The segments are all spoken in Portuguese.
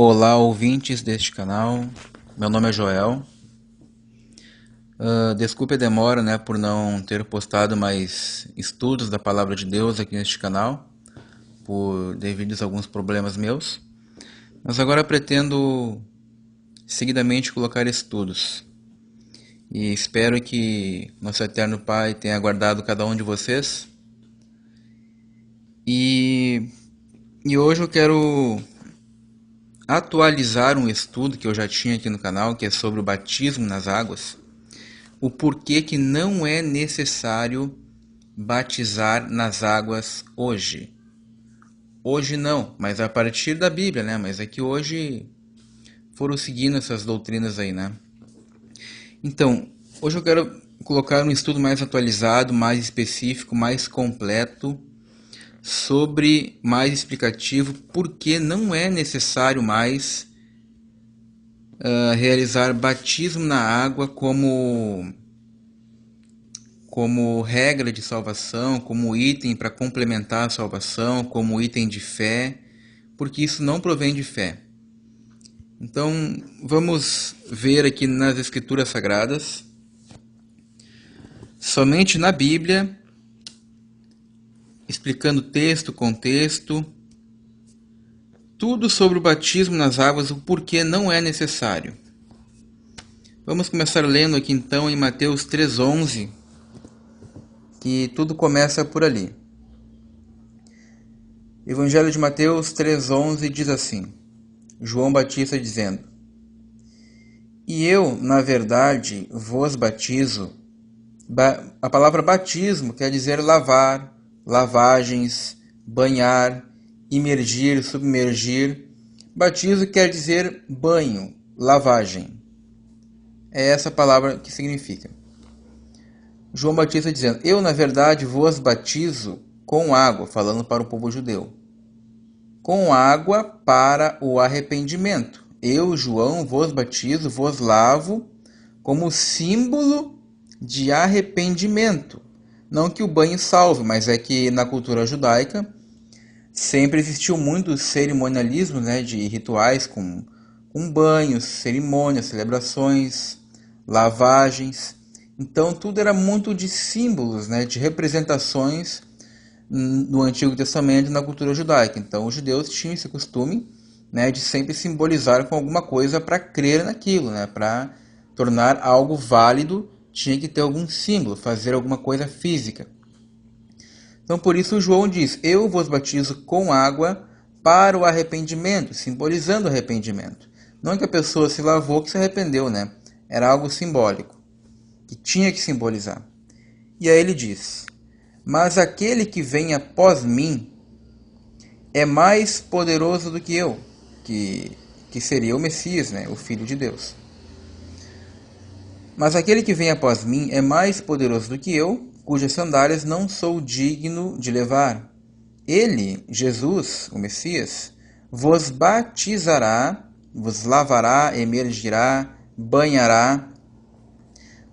Olá, ouvintes deste canal. Meu nome é Joel. Desculpe a demora, por não ter postado mais estudos da Palavra de Deus aqui neste canal, devido a alguns problemas meus. Mas agora pretendo seguidamente colocar estudos. E espero que nosso Eterno Pai tenha guardado cada um de vocês. E hoje eu quero atualizar um estudo que eu já tinha aqui no canal, que é sobre o batismo nas águas. O porquê que não é necessário batizar nas águas hoje. Hoje não, mas a partir da Bíblia, Mas é que hoje foram seguindo essas doutrinas aí, Então, hoje eu quero colocar um estudo mais atualizado, mais específico, mais completo, mais explicativo, porque não é necessário mais realizar batismo na água como regra de salvação, como item para complementar a salvação, como item de fé, porque isso não provém de fé. Então, vamos ver aqui nas Escrituras Sagradas, somente na Bíblia, explicando texto, contexto, tudo sobre o batismo nas águas, o porquê não é necessário. Vamos começar lendo aqui então em Mateus 3,11, que tudo começa por ali. Evangelho de Mateus 3,11 diz assim: João Batista dizendo: E eu, na verdade, vos batizo. A palavra batismo quer dizer lavar, lavagens, banhar, imergir, submergir. Batismo quer dizer banho, lavagem. É essa palavra que significa. João Batista dizendo: Eu, na verdade, vos batizo com água, falando para o povo judeu. Com água para o arrependimento. Eu, João, vos batizo, vos lavo como símbolo de arrependimento. Não que o banho salve, mas é que na cultura judaica sempre existiu muito cerimonialismo, de rituais com banhos, cerimônias, celebrações, lavagens. Então tudo era muito de símbolos, de representações no Antigo Testamento e na cultura judaica. Então os judeus tinham esse costume de sempre simbolizar com alguma coisa para crer naquilo, para tornar algo válido, tinha que ter algum símbolo, fazer alguma coisa física. Então por isso João diz: Eu vos batizo com água para o arrependimento, simbolizando o arrependimento. Não que a pessoa se lavou que se arrependeu, Era algo simbólico, que tinha que simbolizar. E aí ele diz: Mas aquele que vem após mim é mais poderoso do que eu, que seria o Messias, o Filho de Deus. Mas aquele que vem após mim é mais poderoso do que eu, cujas sandálias não sou digno de levar. Ele, Jesus, o Messias, vos batizará, vos lavará, emergirá, banhará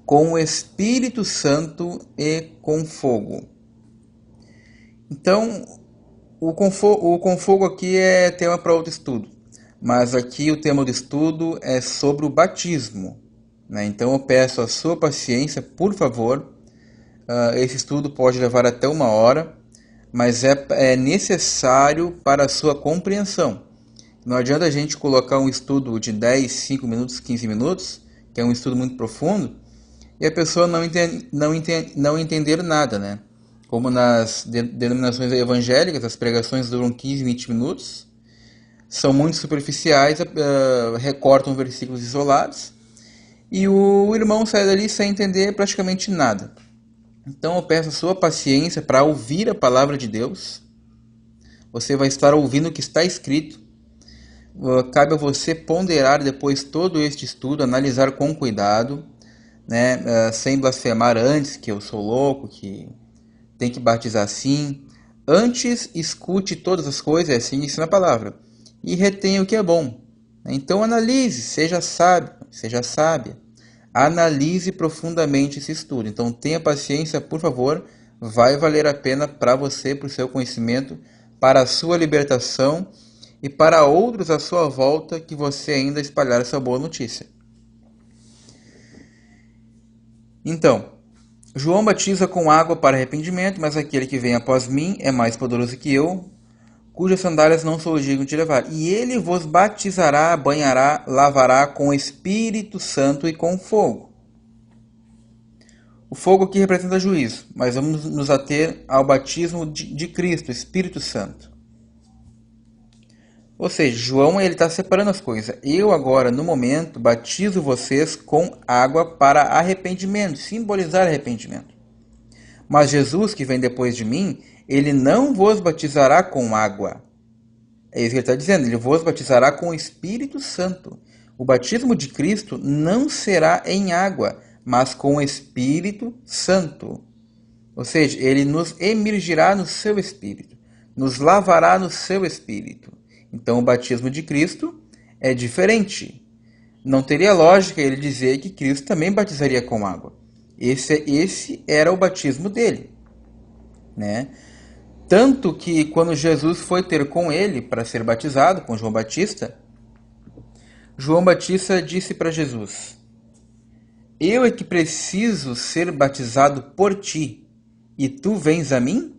com o Espírito Santo e com fogo. Então, o com fogo aqui é tema para outro estudo, mas aqui o tema do estudo é sobre o batismo. Então eu peço a sua paciência, por favor. Esse estudo pode levar até 1 hora, mas é necessário para a sua compreensão. Não adianta a gente colocar um estudo de 10, 5 minutos, 15 minutos, que é um estudo muito profundo, e a pessoa não entender nada, Como nas denominações evangélicas, as pregações duram 15, 20 minutos, são muito superficiais, recortam versículos isolados, e o irmão sai dali sem entender praticamente nada. Então eu peço a sua paciência para ouvir a palavra de Deus. Você vai estar ouvindo o que está escrito. Cabe a você ponderar depois todo este estudo, analisar com cuidado, sem blasfemar antes, que eu sou louco, que tem que batizar assim. Antes, escute todas as coisas, é assim ensina a palavra, e retenha o que é bom. Então analise, seja sábio, seja sábia. Analise profundamente esse estudo. Então tenha paciência, por favor. Vai valer a pena para você, para o seu conhecimento, para a sua libertação e para outros à sua volta que você ainda espalhar essa boa notícia. Então, João batiza com água para arrependimento, mas aquele que vem após mim é mais poderoso que eu, cujas sandálias não sou digno de levar. E ele vos batizará, banhará, lavará com o Espírito Santo e com fogo. O fogo aqui representa juízo, mas vamos nos ater ao batismo de Cristo, Espírito Santo. Ou seja, João está separando as coisas. Eu agora, no momento, batizo vocês com água para arrependimento, simbolizar arrependimento. Mas Jesus, que vem depois de mim, ele não vos batizará com água. É isso que ele está dizendo, ele vos batizará com o Espírito Santo. O batismo de Cristo não será em água, mas com o Espírito Santo. Ou seja, ele nos emergirá no seu Espírito, nos lavará no seu Espírito. Então o batismo de Cristo é diferente. Não teria lógica ele dizer que Cristo também batizaria com água. Esse era o batismo dele, né? Tanto que quando Jesus foi ter com ele para ser batizado, com João Batista disse para Jesus: eu é que preciso ser batizado por ti, e tu vens a mim?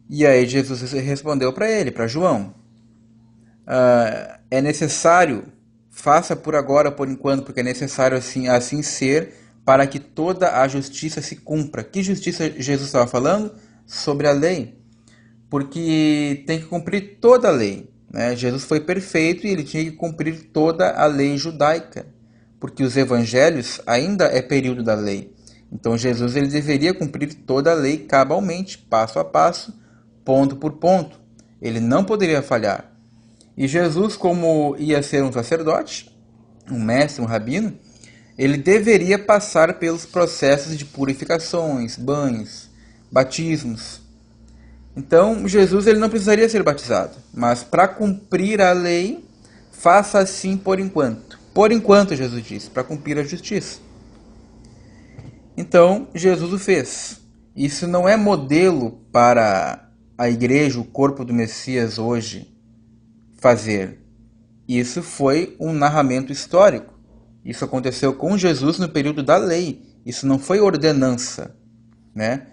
E aí Jesus respondeu para ele, para João: é necessário, faça por agora, por enquanto, porque é necessário assim ser, para que toda a justiça se cumpra. Que justiça Jesus estava falando? Sobre a lei. Porque tem que cumprir toda a lei, né? Jesus foi perfeito e ele tinha que cumprir toda a lei judaica, porque os evangelhos ainda é período da lei. Então Jesus ele deveria cumprir toda a lei cabalmente, passo a passo, ponto por ponto. Ele não poderia falhar. E Jesus, como ia ser um sacerdote, um mestre, um rabino, ele deveria passar pelos processos de purificações, banhos, batismos. Então, Jesus ele não precisaria ser batizado, mas para cumprir a lei, faça assim por enquanto. Por enquanto, Jesus disse, para cumprir a justiça. Então, Jesus o fez. Isso não é modelo para a igreja, o corpo do Messias hoje, fazer. Isso foi um narramento histórico. Isso aconteceu com Jesus no período da lei. Isso não foi ordenança, né?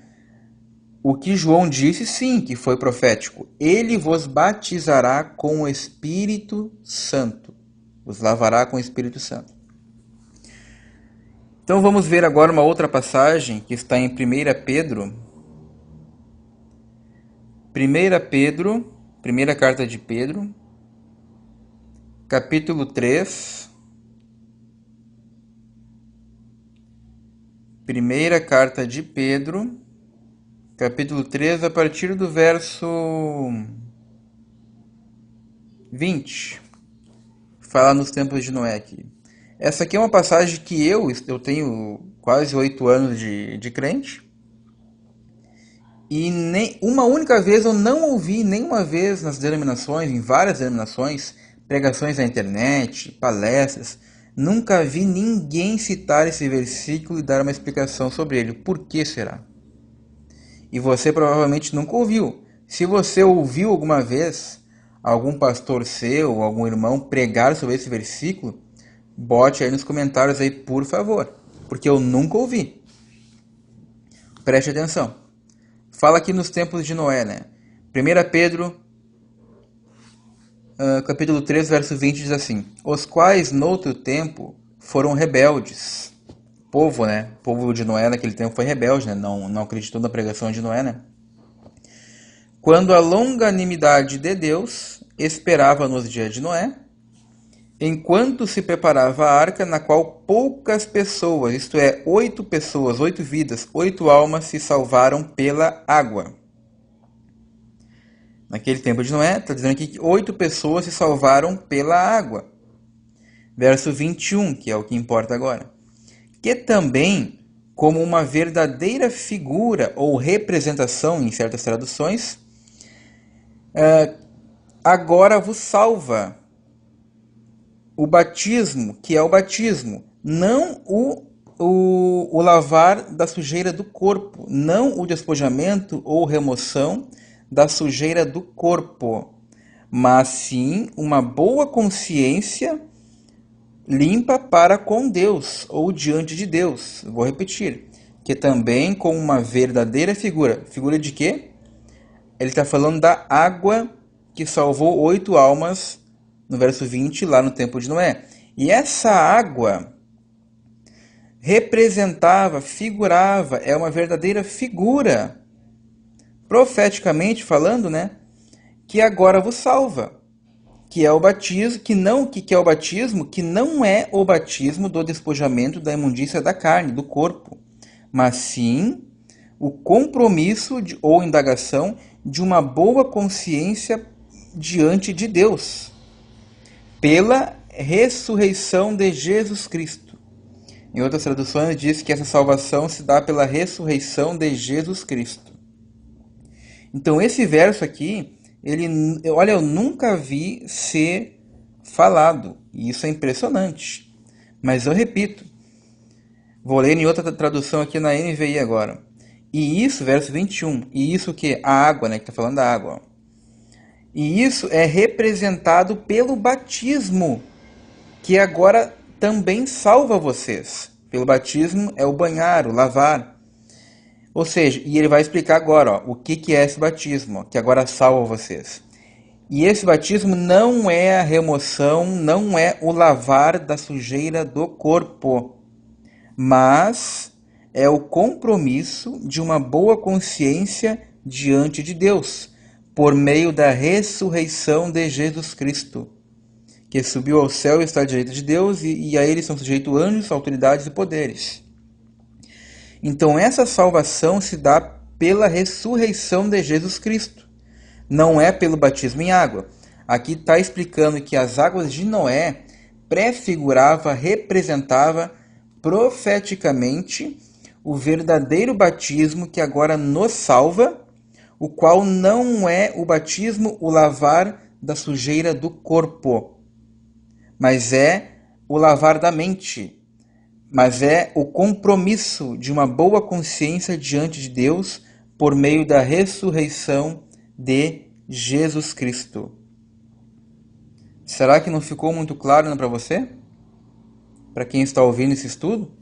O que João disse, sim, que foi profético. Ele vos batizará com o Espírito Santo. Vos lavará com o Espírito Santo. Então vamos ver agora uma outra passagem que está em 1 Pedro. 1 Pedro, primeira carta de Pedro, capítulo 3. Primeira carta de Pedro, capítulo 3, a partir do verso 20. Fala nos tempos de Noé aqui. Essa aqui é uma passagem que eu tenho quase 8 anos de crente. E nem uma única vez eu não ouvi, nenhuma vez nas denominações, em várias denominações, pregações na internet, palestras, nunca vi ninguém citar esse versículo e dar uma explicação sobre ele. Por que será? E você provavelmente nunca ouviu. Se você ouviu alguma vez algum pastor seu, algum irmão pregar sobre esse versículo, bote aí nos comentários aí, por favor, porque eu nunca ouvi. Preste atenção. Fala aqui nos tempos de Noé, né? 1 Pedro, capítulo 3, verso 20, diz assim: os quais, noutro tempo, foram rebeldes. Povo, né? O povo de Noé naquele tempo foi rebelde, né? Não acreditou na pregação de Noé, né? Quando a longanimidade de Deus esperava nos dias de Noé, enquanto se preparava a arca, na qual poucas pessoas, isto é, 8 pessoas, 8 vidas, 8 almas se salvaram pela água. Naquele tempo de Noé, está dizendo aqui que 8 pessoas se salvaram pela água. Verso 21, que é o que importa agora. Que também, como uma verdadeira figura ou representação em certas traduções, agora vos salva. O batismo, que é o batismo, não o lavar da sujeira do corpo, não o despojamento ou remoção da sujeira do corpo, mas sim uma boa consciência limpa para com Deus ou diante de Deus. Vou repetir, que também com uma verdadeira figura. Figura de quê? Ele está falando da água que salvou 8 almas, no verso 20, lá no tempo de Noé. E essa água representava, figurava, é uma verdadeira figura, profeticamente falando, né? Que agora vos salva, que é o batismo, que é o batismo, que não é o batismo do despojamento da imundícia da carne, do corpo, mas sim o compromisso ou indagação de uma boa consciência diante de Deus, pela ressurreição de Jesus Cristo. Em outras traduções diz que essa salvação se dá pela ressurreição de Jesus Cristo. Então esse verso aqui, olha, eu nunca vi ser falado, e isso é impressionante. Mas eu repito, vou ler em outra tradução aqui na NVI agora. E isso, verso 21, e isso que? A água, né, que está falando da água. E isso é representado pelo batismo, que agora também salva vocês. Pelo batismo é o banhar, o lavar. Ou seja, e ele vai explicar agora o que é esse batismo, que agora salva vocês. E esse batismo não é a remoção, não é o lavar da sujeira do corpo, mas é o compromisso de uma boa consciência diante de Deus, por meio da ressurreição de Jesus Cristo, que subiu ao céu e está à direita de Deus, e a ele são sujeitos anjos, autoridades e poderes. Então essa salvação se dá pela ressurreição de Jesus Cristo, não é pelo batismo em água. Aqui está explicando que as águas de Noé prefigurava, representava profeticamente o verdadeiro batismo que agora nos salva, o qual não é o batismo, o lavar da sujeira do corpo, mas é o lavar da mente, mas é o compromisso de uma boa consciência diante de Deus por meio da ressurreição de Jesus Cristo. Será que não ficou muito claro para você? Para quem está ouvindo esse estudo?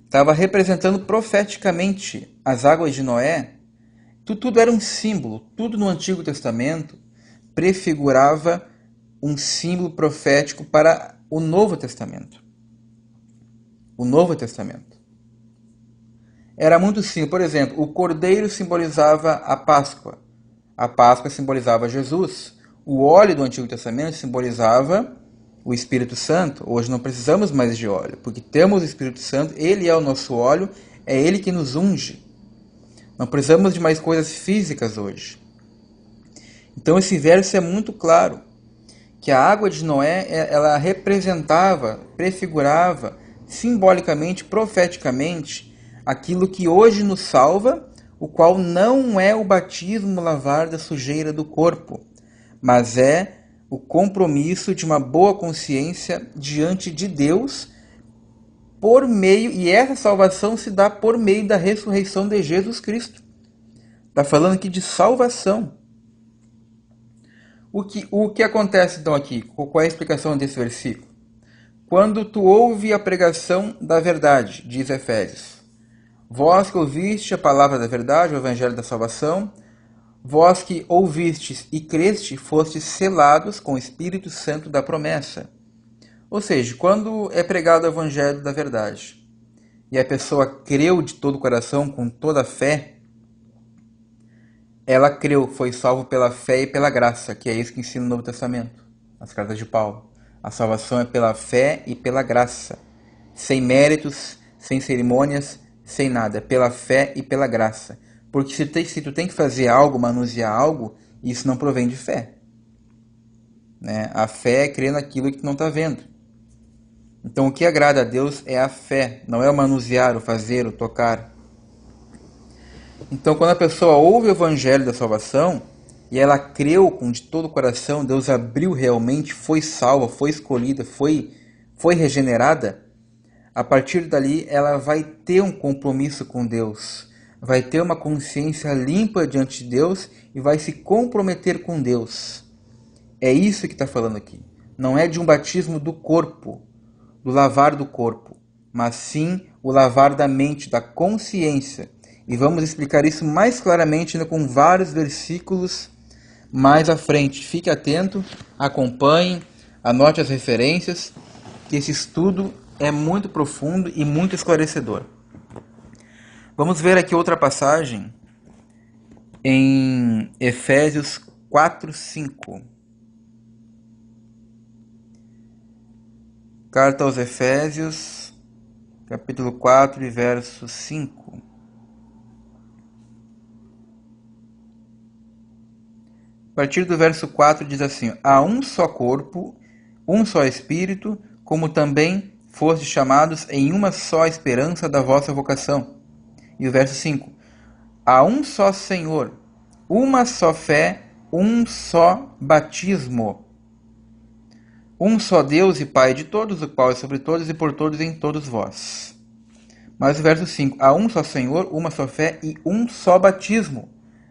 Estava representando profeticamente as águas de Noé. Tudo era um símbolo, tudo no Antigo Testamento prefigurava um símbolo profético para o Novo Testamento. O Novo Testamento. Era muito simples. Por exemplo, o cordeiro simbolizava a Páscoa. A Páscoa simbolizava Jesus. O óleo do Antigo Testamento simbolizava o Espírito Santo. Hoje não precisamos mais de óleo, porque temos o Espírito Santo, ele é o nosso óleo, é ele que nos unge. Não precisamos de mais coisas físicas hoje. Então esse verso é muito claro, que a água de Noé, ela representava, prefigurava, simbolicamente, profeticamente, aquilo que hoje nos salva, o qual não é o batismo lavar da sujeira do corpo, mas é o compromisso de uma boa consciência diante de Deus, por meio, e essa salvação se dá por meio da ressurreição de Jesus Cristo. Está falando aqui de salvação. O que acontece então aqui? Qual é a explicação desse versículo? Quando tu ouve a pregação da verdade, diz Efésios, vós que ouviste a palavra da verdade, o evangelho da salvação, vós que ouvistes e creste, fostes selados com o Espírito Santo da promessa. Ou seja, quando é pregado o evangelho da verdade, e a pessoa creu de todo o coração, com toda a fé, ela creu, foi salvo pela fé e pela graça, que é isso que ensina o Novo Testamento, as cartas de Paulo. A salvação é pela fé e pela graça, sem méritos, sem cerimônias, sem nada, é pela fé e pela graça. Porque se tu tem que fazer algo, manusear algo, isso não provém de fé. Né? A fé é crer naquilo que tu não está vendo. Então o que agrada a Deus é a fé, não é o manusear, o fazer, o tocar. Então quando a pessoa ouve o evangelho da salvação, e ela creu de todo o coração, Deus abriu realmente, foi salva, foi escolhida, foi regenerada, a partir dali ela vai ter um compromisso com Deus, vai ter uma consciência limpa diante de Deus e vai se comprometer com Deus. É isso que está falando aqui. Não é de um batismo do corpo, do lavar do corpo, mas sim o lavar da mente, da consciência. E vamos explicar isso mais claramente com vários versículos mais à frente. Fique atento, acompanhe, anote as referências, que esse estudo é muito profundo e muito esclarecedor. Vamos ver aqui outra passagem em Efésios 4:5. Carta aos Efésios, capítulo 4 e verso 5. A partir do verso 4 diz assim: há um só corpo, um só Espírito, como também fostes chamados em uma só esperança da vossa vocação. E o verso 5: há um só Senhor, uma só fé, um só batismo. Um só Deus e Pai de todos, o qual é sobre todos e por todos e em todos vós. Mas o verso 5: há um só Senhor, uma só fé e um só batismo.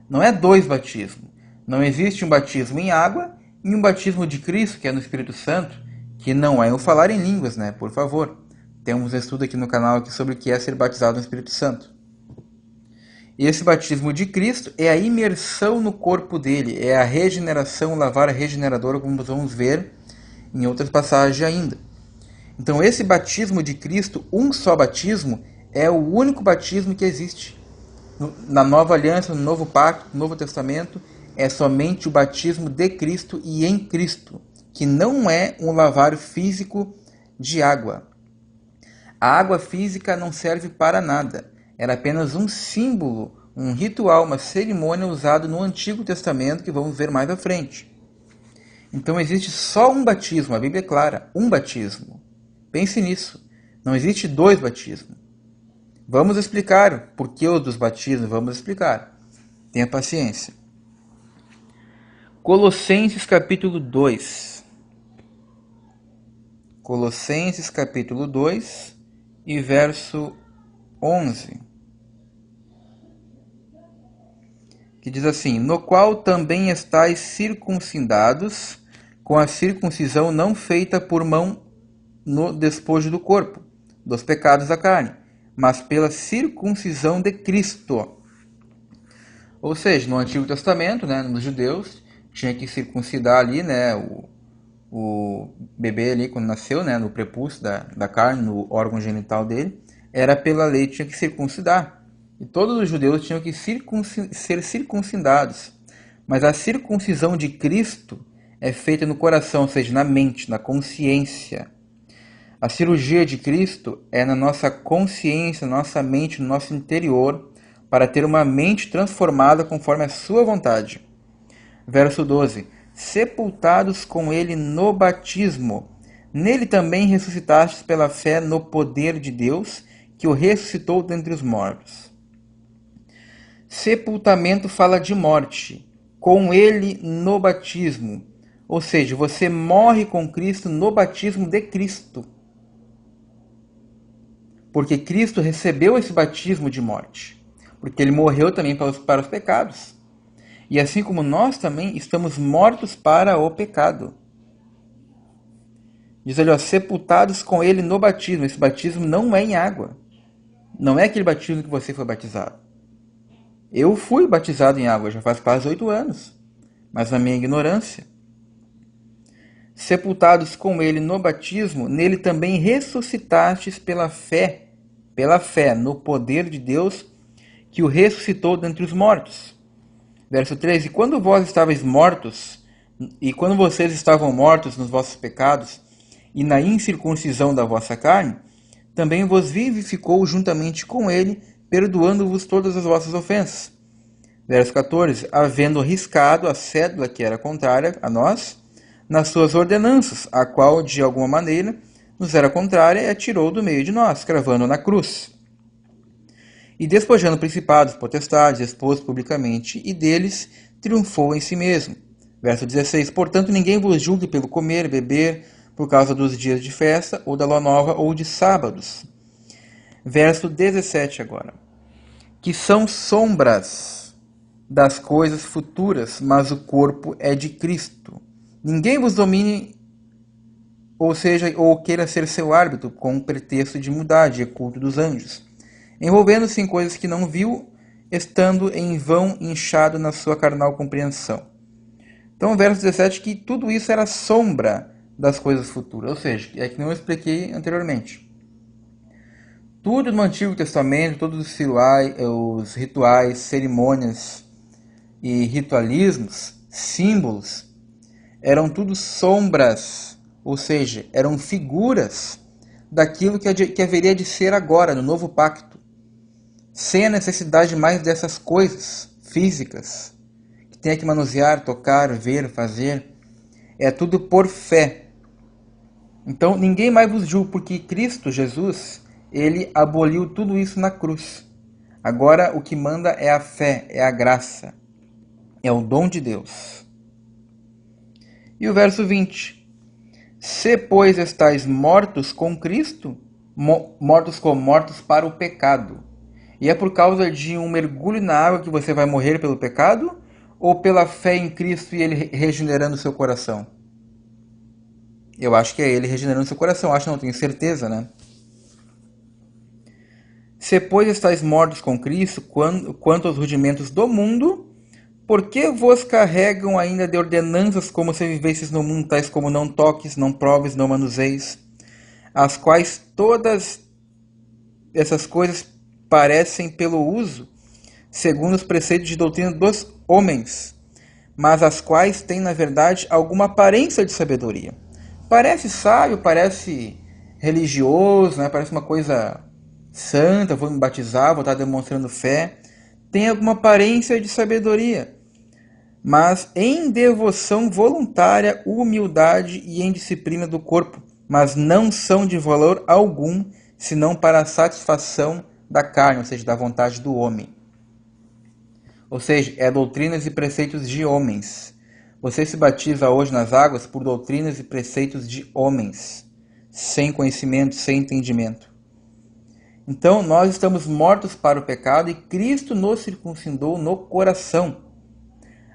Não é dois batismos. Não existe um batismo em água e um batismo de Cristo, que é no Espírito Santo, que não é o falar em línguas, né? Por favor. Temos um estudo aqui no canal aqui sobre o que é ser batizado no Espírito Santo. E esse batismo de Cristo é a imersão no corpo dele, é a regeneração, lavar regeneradora, como vamos ver em outras passagens ainda. Então esse batismo de Cristo, um só batismo, é o único batismo que existe. Na Nova Aliança, no Novo Pacto, no Novo Testamento, é somente o batismo de Cristo e em Cristo, que não é um lavar físico de água. A água física não serve para nada. Era apenas um símbolo, um ritual, uma cerimônia usado no Antigo Testamento, que vamos ver mais à frente. Então existe só um batismo, a Bíblia é clara, um batismo. Pense nisso, não existe dois batismos. Vamos explicar o porquê dos batismos, vamos explicar. Tenha paciência. Colossenses capítulo 2. Colossenses capítulo 2 e verso 11. Que diz assim: no qual também estáis circuncidados, com a circuncisão não feita por mão no despojo do corpo, dos pecados da carne, mas pela circuncisão de Cristo. Ou seja, no Antigo Testamento, né, nos judeus, tinha que circuncidar ali, né, o bebê ali quando nasceu, né, no prepúcio da carne, no órgão genital dele, era pela lei, tinha que circuncidar. E todos os judeus tinham que ser circuncidados. Mas a circuncisão de Cristo é feita no coração, ou seja, na mente, na consciência. A cirurgia de Cristo é na nossa consciência, na nossa mente, no nosso interior, para ter uma mente transformada conforme a sua vontade. Verso 12. Sepultados com ele no batismo. Nele também ressuscitastes pela fé no poder de Deus, que o ressuscitou dentre os mortos. Sepultamento fala de morte, com ele no batismo. Ou seja, você morre com Cristo no batismo de Cristo. Porque Cristo recebeu esse batismo de morte. Porque ele morreu também para os pecados. E assim como nós também estamos mortos para o pecado. Diz ali, ó, sepultados com ele no batismo. Esse batismo não é em água. Não é aquele batismo que você foi batizado. Eu fui batizado em água, já faz quase 8 anos, mas na minha ignorância. Sepultados com ele no batismo, nele também ressuscitastes pela fé, no poder de Deus, que o ressuscitou dentre os mortos. Verso 13, e quando vós estáveis mortos, e quando vocês estavam mortos nos vossos pecados, e na incircuncisão da vossa carne, também vos vivificou juntamente com ele, perdoando-vos todas as vossas ofensas. Verso 14, havendo riscado a cédula que era contrária a nós, nas suas ordenanças, a qual, de alguma maneira, nos era contrária, e a tirou do meio de nós, cravando na cruz. E despojando principados, potestades, expôs publicamente, e deles triunfou em si mesmo. Verso 16, portanto ninguém vos julgue pelo comer, beber, por causa dos dias de festa, ou da lua nova, ou de sábados. Verso 17 agora. que são sombras das coisas futuras, mas o corpo é de Cristo. Ninguém vos domine, ou seja, ou queira ser seu árbitro, com o pretexto de mudar de culto dos anjos, envolvendo-se em coisas que não viu, estando em vão inchado na sua carnal compreensão. Então, o verso 17, que tudo isso era sombra das coisas futuras, ou seja, é que nem eu expliquei anteriormente. Tudo no Antigo Testamento, todos os rituais, cerimônias e ritualismos, símbolos, eram tudo sombras, ou seja, eram figuras daquilo que haveria de ser agora, no novo pacto, sem a necessidade mais dessas coisas físicas, que tenha que manusear, tocar, ver, fazer. É tudo por fé. Então, ninguém mais vos julga, porque Cristo Jesus, ele aboliu tudo isso na cruz. Agora, o que manda é a fé, é a graça, é o dom de Deus. E o verso 20. Se, pois, estáis mortos com Cristo, mortos para o pecado. E é por causa de um mergulho na água que você vai morrer pelo pecado? Ou pela fé em Cristo e ele regenerando seu coração? Eu acho que é ele regenerando seu coração. Acho, não tenho certeza, né? Se, pois, estáis mortos com Cristo, quanto aos rudimentos do mundo, por que vos carregam ainda de ordenanças como se vivesseis no mundo, tais como não toques, não proves, não manuseis, as quais todas essas coisas parecem pelo uso, segundo os preceitos de doutrina dos homens, mas as quais têm, na verdade, alguma aparência de sabedoria. Parece sábio, parece religioso, né? Parece uma coisa santa, vou me batizar, vou estar demonstrando fé. Tem alguma aparência de sabedoria, mas em devoção voluntária, humildade e em disciplina do corpo, mas não são de valor algum, senão para a satisfação da carne, ou seja, da vontade do homem. Ou seja, é doutrinas e preceitos de homens. Você se batiza hoje nas águas por doutrinas e preceitos de homens, sem conhecimento, sem entendimento. Então, nós estamos mortos para o pecado e Cristo nos circuncidou no coração.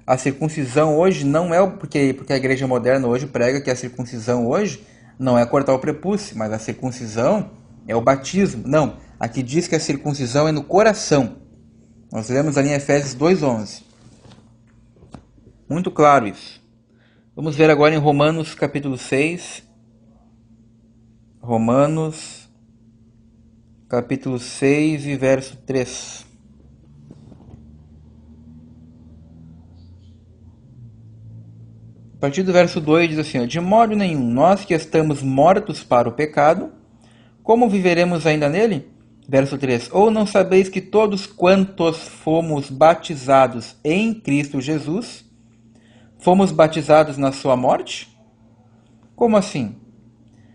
A circuncisão hoje não é porque a igreja moderna hoje prega que a circuncisão hoje não é cortar o prepúcio, mas a circuncisão é o batismo. Não, aqui diz que a circuncisão é no coração. Nós lemos ali em Efésios 2:11. Muito claro isso. Vamos ver agora em Romanos capítulo 6. Romanos capítulo 6 e verso 3. A partir do verso 2 diz assim: de modo nenhum, nós que estamos mortos para o pecado, como viveremos ainda nele? Verso 3. Ou não sabeis que todos quantos fomos batizados em Cristo Jesus, fomos batizados na sua morte? Como assim?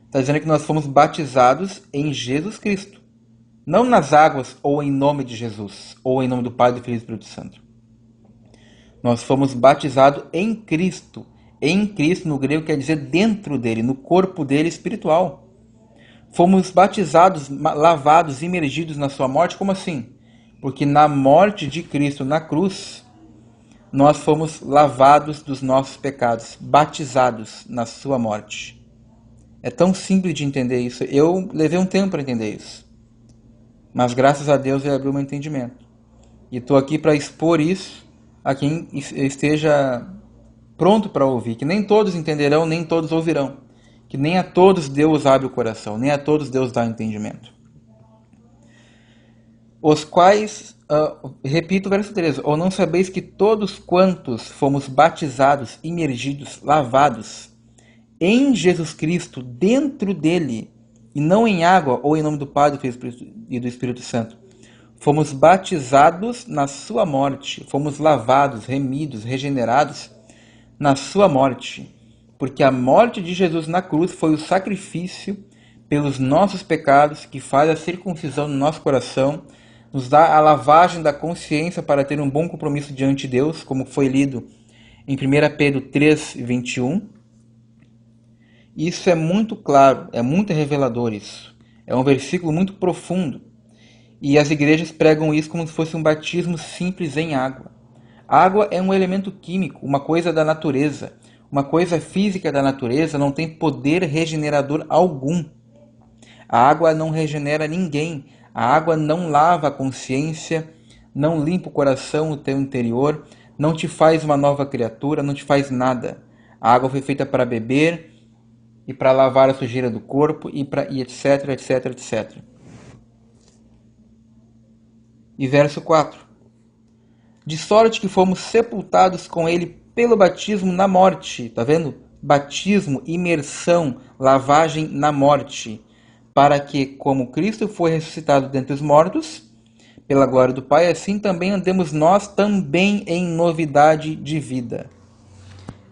Está dizendo que nós fomos batizados em Jesus Cristo. Não nas águas ou em nome de Jesus, ou em nome do Pai, do Filho e do Espírito Santo. Nós fomos batizados em Cristo. Em Cristo, no grego, quer dizer dentro dele, no corpo dele espiritual. Fomos batizados, lavados, imergidos na sua morte. Como assim? Porque na morte de Cristo na cruz, nós fomos lavados dos nossos pecados, batizados na sua morte. É tão simples de entender isso. Eu levei um tempo para entender isso. Mas graças a Deus ele abriu meu entendimento. E estou aqui para expor isso a quem esteja pronto para ouvir. Que nem todos entenderão, nem todos ouvirão. Que nem a todos Deus abre o coração, nem a todos Deus dá entendimento. Os quais, repito o verso 13, ou não sabeis que todos quantos fomos batizados, imergidos, lavados em Jesus Cristo, dentro dele, e não em água ou em nome do Pai, do Filho e do Espírito Santo, fomos batizados na sua morte, fomos lavados, remidos, regenerados na sua morte, porque a morte de Jesus na cruz foi o sacrifício pelos nossos pecados, que faz a circuncisão no nosso coração, nos dá a lavagem da consciência para ter um bom compromisso diante de Deus, como foi lido em 1 Pedro 3:21. Isso é muito claro, é muito revelador isso. É um versículo muito profundo. E as igrejas pregam isso como se fosse um batismo simples em água. A água é um elemento químico, uma coisa da natureza. Uma coisa física da natureza não tem poder regenerador algum. A água não regenera ninguém. A água não lava a consciência, não limpa o coração, o teu interior, não te faz uma nova criatura, não te faz nada. A água foi feita para beber e para lavar a sujeira do corpo e etc, etc, etc. E verso 4. De sorte que fomos sepultados com ele pelo batismo na morte. Tá vendo? Batismo, imersão, lavagem na morte. Para que, como Cristo foi ressuscitado dentre os mortos, pela glória do Pai, assim também andemos nós também em novidade de vida.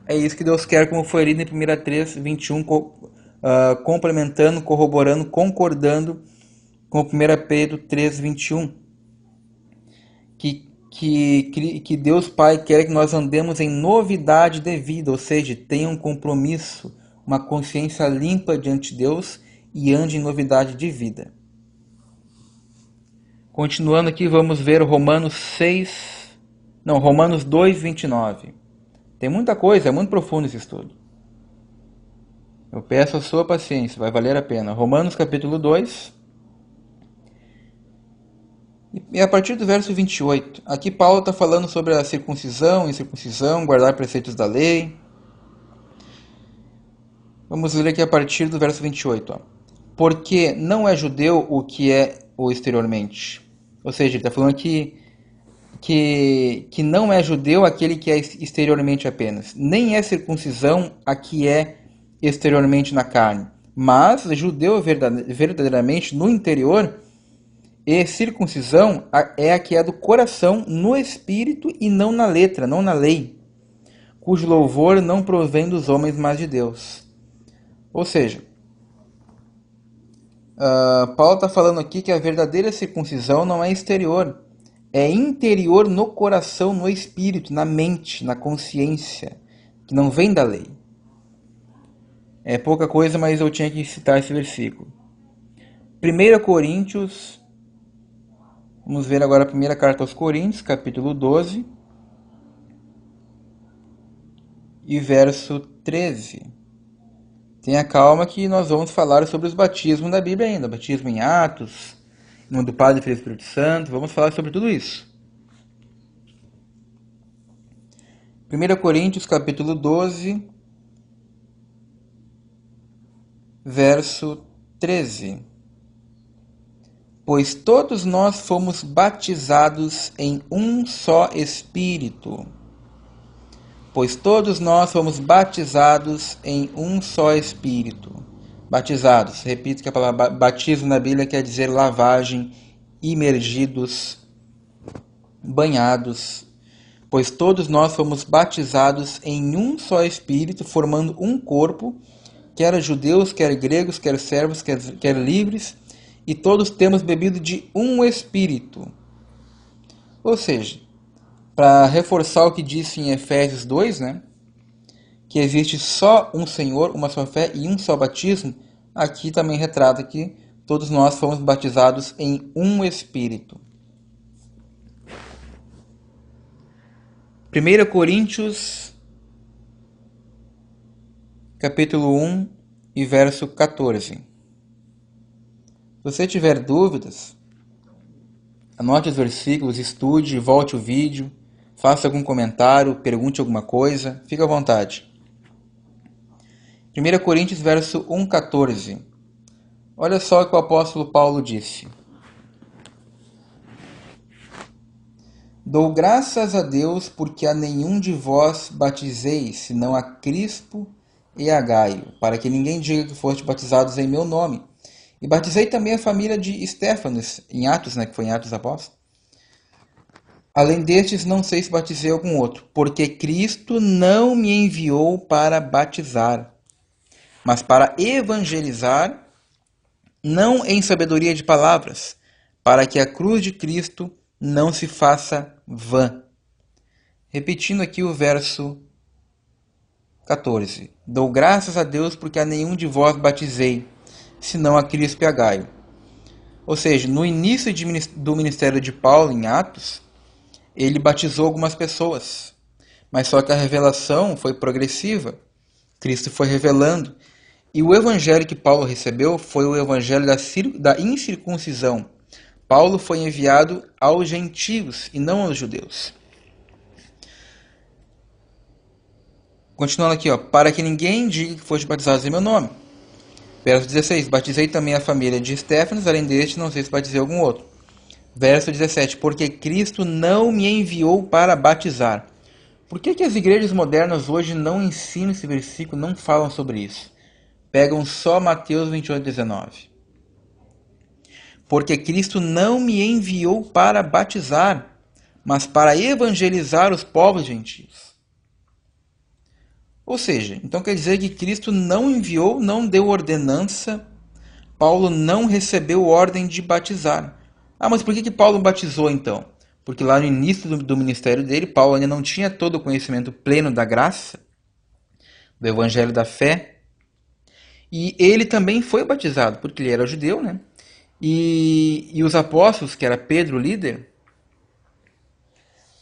É isso que Deus quer, como foi lido em 1 3, 21, complementando, corroborando, concordando com 1 Pedro 3, 21. Que Deus Pai quer que nós andemos em novidade de vida, ou seja, tenha um compromisso, uma consciência limpa diante de Deus e ande em novidade de vida. Continuando aqui, vamos ver Romanos 2, 29. Tem muita coisa, é muito profundo esse estudo. Eu peço a sua paciência, vai valer a pena. Romanos capítulo 2. E a partir do verso 28, aqui Paulo está falando sobre a circuncisão, incircuncisão, guardar preceitos da lei. Vamos ler aqui a partir do verso 28. Ó. Porque não é judeu o que é o exteriormente. Ou seja, ele está falando aqui que não é judeu aquele que é exteriormente apenas. Nem é circuncisão a que é exteriormente na carne. Mas judeu verdadeiramente no interior. E circuncisão é a que é do coração, no espírito e não na letra, não na lei, cujo louvor não provém dos homens, mas de Deus. Ou seja, Paulo está falando aqui que a verdadeira circuncisão não é exterior, é interior no coração, no espírito, na mente, na consciência, que não vem da lei. É pouca coisa, mas eu tinha que citar esse versículo. 1 Coríntios... Vamos ver agora a primeira carta aos Coríntios, capítulo 12, e verso 13. Tenha calma que nós vamos falar sobre os batismos da Bíblia ainda. Batismo em Atos, em nome do Padre, Filho e Espírito Santo. Vamos falar sobre tudo isso. 1 Coríntios, capítulo 12, verso 13. Pois todos nós fomos batizados em um só Espírito. Pois todos nós fomos batizados em um só Espírito. Batizados, repito que a palavra batismo na Bíblia quer dizer lavagem, imergidos, banhados. Pois todos nós fomos batizados em um só Espírito, formando um corpo, quer judeus, quer gregos, quer servos, quer livres, e todos temos bebido de um Espírito. Ou seja, para reforçar o que disse em Efésios 2, né, que existe só um Senhor, uma só fé e um só batismo, aqui também retrata que todos nós fomos batizados em um Espírito. 1 Coríntios, capítulo 1 e verso 14. Se você tiver dúvidas, anote os versículos, estude, volte o vídeo, faça algum comentário, pergunte alguma coisa, fique à vontade. 1 Coríntios, verso 1, 14. Olha só o que o apóstolo Paulo disse. Dou graças a Deus porque a nenhum de vós batizei, senão a Crispo e a Gaio, para que ninguém diga que foste batizados em meu nome. E batizei também a família de Estéfanos, em Atos, né, que foi em Atos Apóstolos. Além destes, não sei se batizei algum outro, porque Cristo não me enviou para batizar, mas para evangelizar, não em sabedoria de palavras, para que a cruz de Cristo não se faça vã. Repetindo aqui o verso 14. Dou graças a Deus porque a nenhum de vós batizei, senão a Crispo e a Gaio. Ou seja, no início do ministério de Paulo, em Atos, ele batizou algumas pessoas. Mas só que a revelação foi progressiva. Cristo foi revelando. E o evangelho que Paulo recebeu foi o evangelho da incircuncisão. Paulo foi enviado aos gentios e não aos judeus. Continuando aqui, para que ninguém diga que foste batizados em meu nome. Verso 16, batizei também a família de Estéfanas, além deste não sei se batizei algum outro. Verso 17, porque Cristo não me enviou para batizar. Por que as igrejas modernas hoje não ensinam esse versículo, não falam sobre isso? Pegam só Mateus 28, 19. Porque Cristo não me enviou para batizar, mas para evangelizar os povos gentios. Ou seja, então quer dizer que Cristo não enviou, não deu ordenança, Paulo não recebeu ordem de batizar. Ah, mas por que Paulo batizou então? Porque lá no início do ministério dele, Paulo ainda não tinha todo o conhecimento pleno da graça, do evangelho da fé, e ele também foi batizado, porque ele era judeu, né? E os apóstolos, que era Pedro o líder,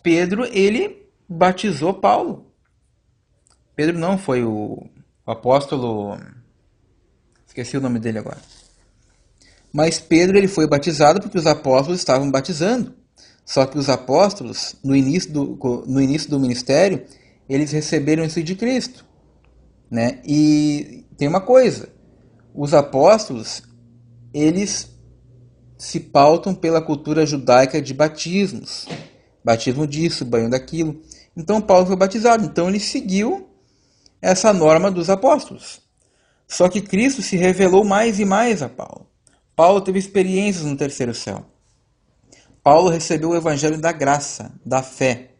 Pedro, ele batizou Paulo. Pedro não foi o apóstolo, esqueci o nome dele agora. Mas Pedro ele foi batizado porque os apóstolos estavam batizando. Só que os apóstolos, no início do ministério, eles receberam isso de Cristo. Né? E tem uma coisa, os apóstolos, eles se pautam pela cultura judaica de batismos. Batismo disso, banho daquilo. Então Paulo foi batizado, então ele seguiu essa norma dos apóstolos. Só que Cristo se revelou mais e mais a Paulo. Paulo teve experiências no terceiro céu. Paulo recebeu o evangelho da graça, da fé.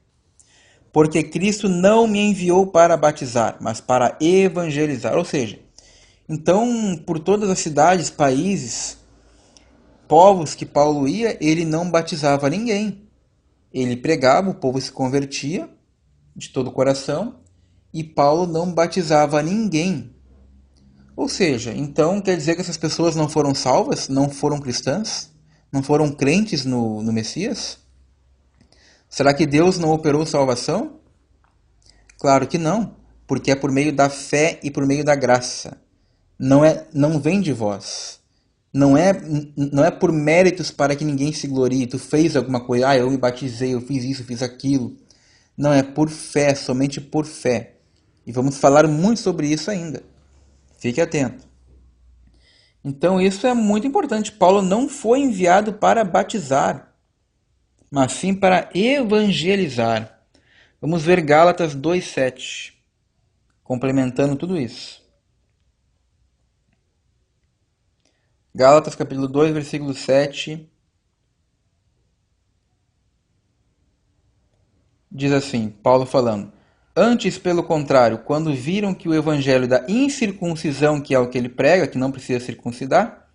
Porque Cristo não me enviou para batizar, mas para evangelizar. Ou seja, então, por todas as cidades, países, povos que Paulo ia, ele não batizava ninguém. Ele pregava, o povo se convertia de todo o coração, e Paulo não batizava ninguém. Ou seja, então quer dizer que essas pessoas não foram salvas, não foram cristãs, não foram crentes no Messias? Será que Deus não operou salvação? Claro que não, porque é por meio da fé e por meio da graça. Não vem de vós. Não é por méritos para que ninguém se glorie. Tu fez alguma coisa, eu me batizei, eu fiz isso, fiz aquilo. Não, é por fé, somente por fé. E vamos falar muito sobre isso ainda. Fique atento. Então isso é muito importante. Paulo não foi enviado para batizar, mas sim para evangelizar. Vamos ver Gálatas 2:7, complementando tudo isso. Gálatas capítulo 2, versículo 7, diz assim, Paulo falando: antes, pelo contrário, quando viram que o evangelho da incircuncisão, que é o que ele prega, que não precisa circuncidar,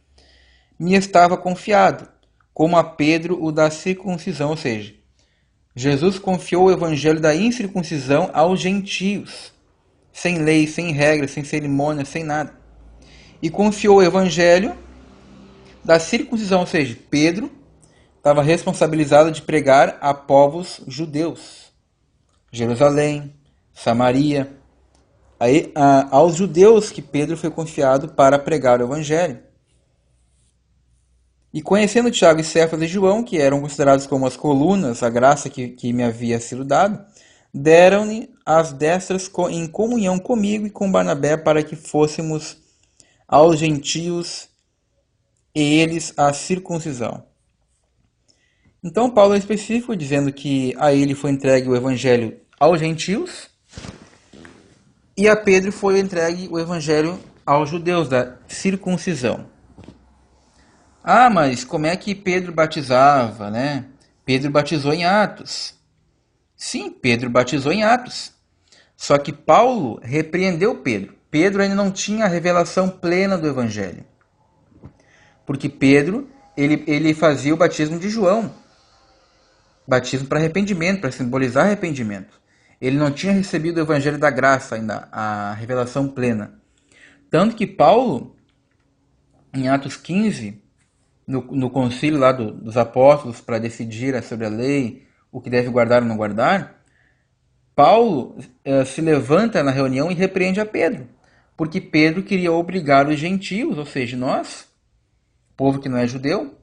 me estava confiado, como a Pedro o da circuncisão, ou seja, Jesus confiou o evangelho da incircuncisão aos gentios, sem lei, sem regras, sem cerimônia, sem nada. E confiou o evangelho da circuncisão, ou seja, Pedro estava responsabilizado de pregar a povos judeus. Jerusalém, Samaria, aos judeus que Pedro foi confiado para pregar o evangelho. E conhecendo Tiago e Cefas e João, que eram considerados como as colunas, a graça que me havia sido dada, deram-lhe as destras em comunhão comigo e com Barnabé para que fôssemos aos gentios e eles a circuncisão. Então Paulo é específico, dizendo que a ele foi entregue o evangelho aos gentios e a Pedro foi entregue o evangelho aos judeus da circuncisão. Ah, mas como é que Pedro batizava, né? Pedro batizou em Atos. Sim, Pedro batizou em Atos. Só que Paulo repreendeu Pedro. Pedro ainda não tinha a revelação plena do evangelho. Porque Pedro, ele fazia o batismo de João. Batismo para arrependimento, para simbolizar arrependimento. Ele não tinha recebido o evangelho da graça ainda, a revelação plena. Tanto que Paulo, em Atos 15, no concílio lá dos apóstolos para decidir sobre a lei, o que deve guardar ou não guardar, Paulo se levanta na reunião e repreende a Pedro, porque Pedro queria obrigar os gentios, ou seja, nós, povo que não é judeu,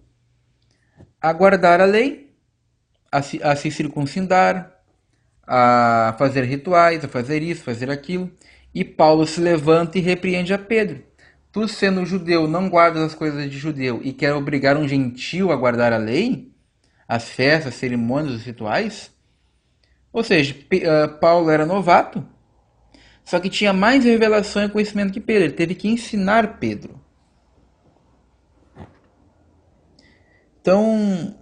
a guardar a lei, a se circuncidar, a fazer rituais, a fazer isso, fazer aquilo. E Paulo se levanta e repreende a Pedro. Tu, sendo judeu, não guardas as coisas de judeu e quer obrigar um gentio a guardar a lei, as festas, as cerimônias, os rituais? Ou seja, Paulo era novato, só que tinha mais revelação e conhecimento que Pedro. Ele teve que ensinar Pedro. Então,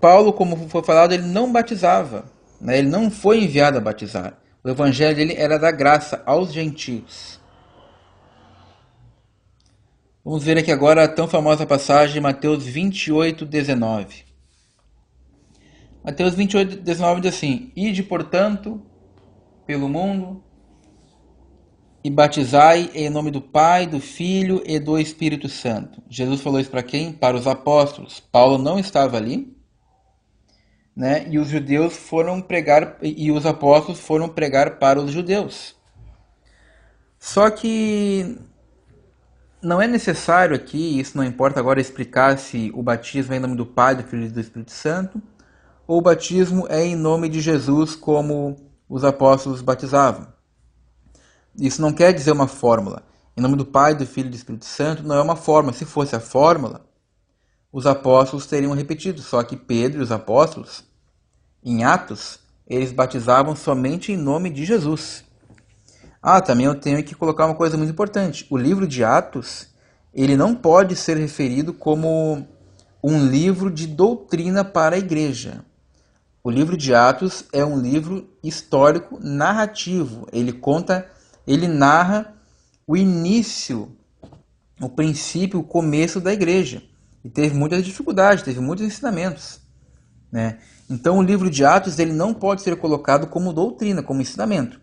Paulo, como foi falado, ele não batizava, né? Ele não foi enviado a batizar. O evangelho dele era da graça aos gentios. Vamos ver aqui agora a tão famosa passagem de Mateus 28:19. Mateus 28:19 diz assim: Ide, portanto, pelo mundo e batizai em nome do Pai, do Filho e do Espírito Santo. Jesus falou isso para quem? Para os apóstolos. Paulo não estava ali, né? E os judeus foram pregar, e os apóstolos foram pregar para os judeus. Só que não é necessário aqui, isso não importa agora explicar se o batismo é em nome do Pai, do Filho e do Espírito Santo, ou o batismo é em nome de Jesus, como os apóstolos batizavam. Isso não quer dizer uma fórmula. Em nome do Pai, do Filho e do Espírito Santo não é uma fórmula. Se fosse a fórmula, os apóstolos teriam repetido. Só que Pedro e os apóstolos, em Atos, eles batizavam somente em nome de Jesus. Também eu tenho que colocar uma coisa muito importante. O livro de Atos, ele não pode ser referido como um livro de doutrina para a igreja. O livro de Atos é um livro histórico narrativo. Ele narra o início, o princípio, o começo da igreja. E teve muitas dificuldades, teve muitos ensinamentos, né? Então o livro de Atos ele não pode ser colocado como doutrina, como ensinamento.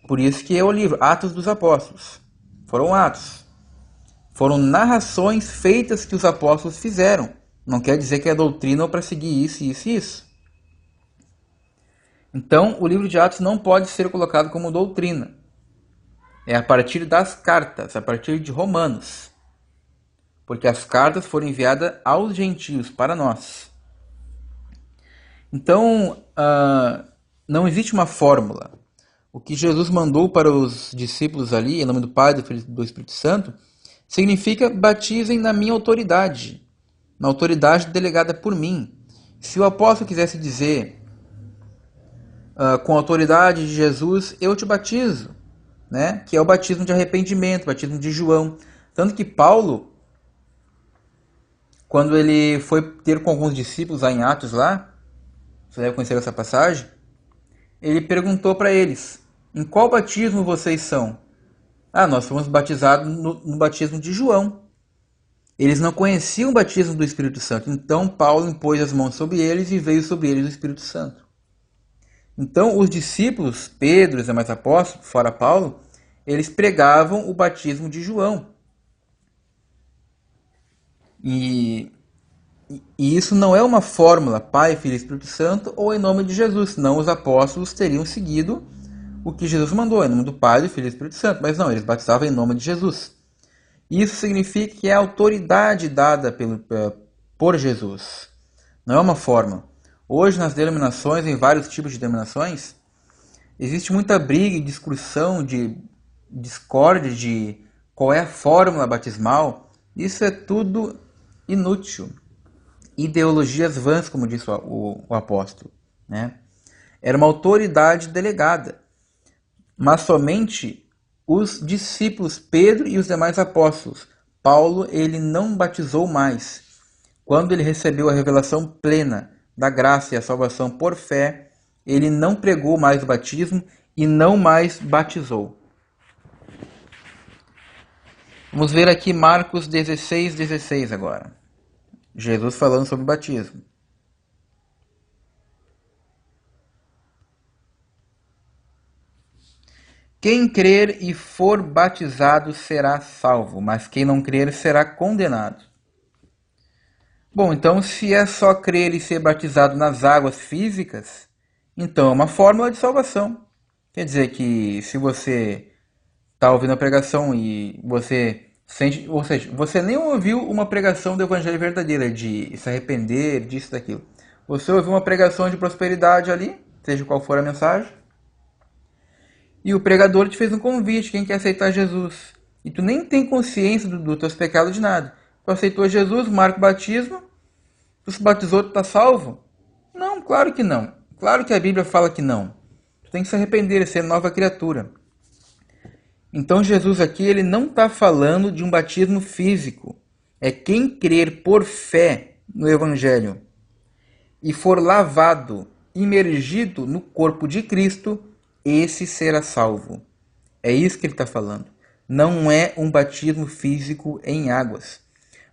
Por isso que é o livro Atos dos Apóstolos. Foram atos. Foram narrações feitas que os apóstolos fizeram. Não quer dizer que é doutrina ou para seguir isso, isso e isso. Então, o livro de Atos não pode ser colocado como doutrina. É a partir das cartas, a partir de Romanos. Porque as cartas foram enviadas aos gentios, para nós. Então, não existe uma fórmula. O que Jesus mandou para os discípulos ali, em nome do Pai, do Filho e do Espírito Santo, significa batizem na minha autoridade, na autoridade delegada por mim. Se o apóstolo quisesse dizer, com a autoridade de Jesus, eu te batizo, né? Que é o batismo de arrependimento, o batismo de João. Tanto que Paulo, quando ele foi ter com alguns discípulos lá em Atos, lá, você deve conhecer essa passagem, ele perguntou para eles, em qual batismo vocês são? Nós fomos batizados no batismo de João. Eles não conheciam o batismo do Espírito Santo, então Paulo impôs as mãos sobre eles e veio sobre eles o Espírito Santo. Então os discípulos, Pedro e os demais apóstolos, fora Paulo, eles pregavam o batismo de João. E isso não é uma fórmula, Pai, Filho e Espírito Santo, ou em nome de Jesus, senão os apóstolos teriam seguido o que Jesus mandou, em nome do Pai, do Filho e do Espírito Santo. Mas não, eles batizavam em nome de Jesus. Isso significa que é a autoridade dada por Jesus. Não é uma forma. Hoje, nas denominações, em vários tipos de denominações, existe muita briga e discussão, de discórdia de qual é a fórmula batismal. Isso é tudo inútil. Ideologias vãs, como disse o apóstolo, né? Era uma autoridade delegada. Mas somente os discípulos Pedro e os demais apóstolos. Paulo, ele não batizou mais. Quando ele recebeu a revelação plena da graça e a salvação por fé, ele não pregou mais o batismo e não mais batizou. Vamos ver aqui Marcos 16:16 agora. Jesus falando sobre o batismo. Quem crer e for batizado será salvo, mas quem não crer será condenado. Bom, então se é só crer e ser batizado nas águas físicas, então é uma fórmula de salvação. Quer dizer que se você está ouvindo a pregação e você sente, ou seja, você nem ouviu uma pregação do evangelho verdadeiro, de se arrepender, disso, daquilo. Você ouviu uma pregação de prosperidade ali, seja qual for a mensagem, e o pregador te fez um convite, quem quer aceitar Jesus. E tu nem tem consciência dos teus pecados de nada. Tu aceitou Jesus, marca o batismo, tu se batizou, tu tá salvo? Não, claro que não. Claro que a Bíblia fala que não. Tu tem que se arrepender e ser nova criatura. Então Jesus aqui ele não está falando de um batismo físico. É quem crer por fé no Evangelho e for lavado, imergido no corpo de Cristo, esse será salvo. É isso que ele está falando. Não é um batismo físico em águas.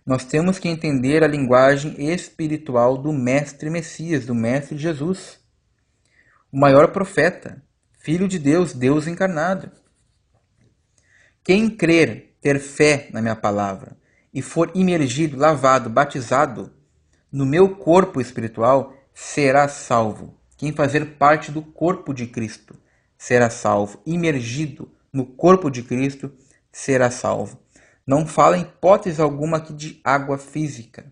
Nós temos que entender a linguagem espiritual do Mestre Messias, do Mestre Jesus. O maior profeta, Filho de Deus, Deus encarnado. Quem crer, ter fé na minha palavra e for imergido, lavado, batizado no meu corpo espiritual, será salvo. Quem fazer parte do corpo de Cristo será salvo. Imergido no corpo de Cristo será salvo. Não fala em hipótese alguma aqui de água física.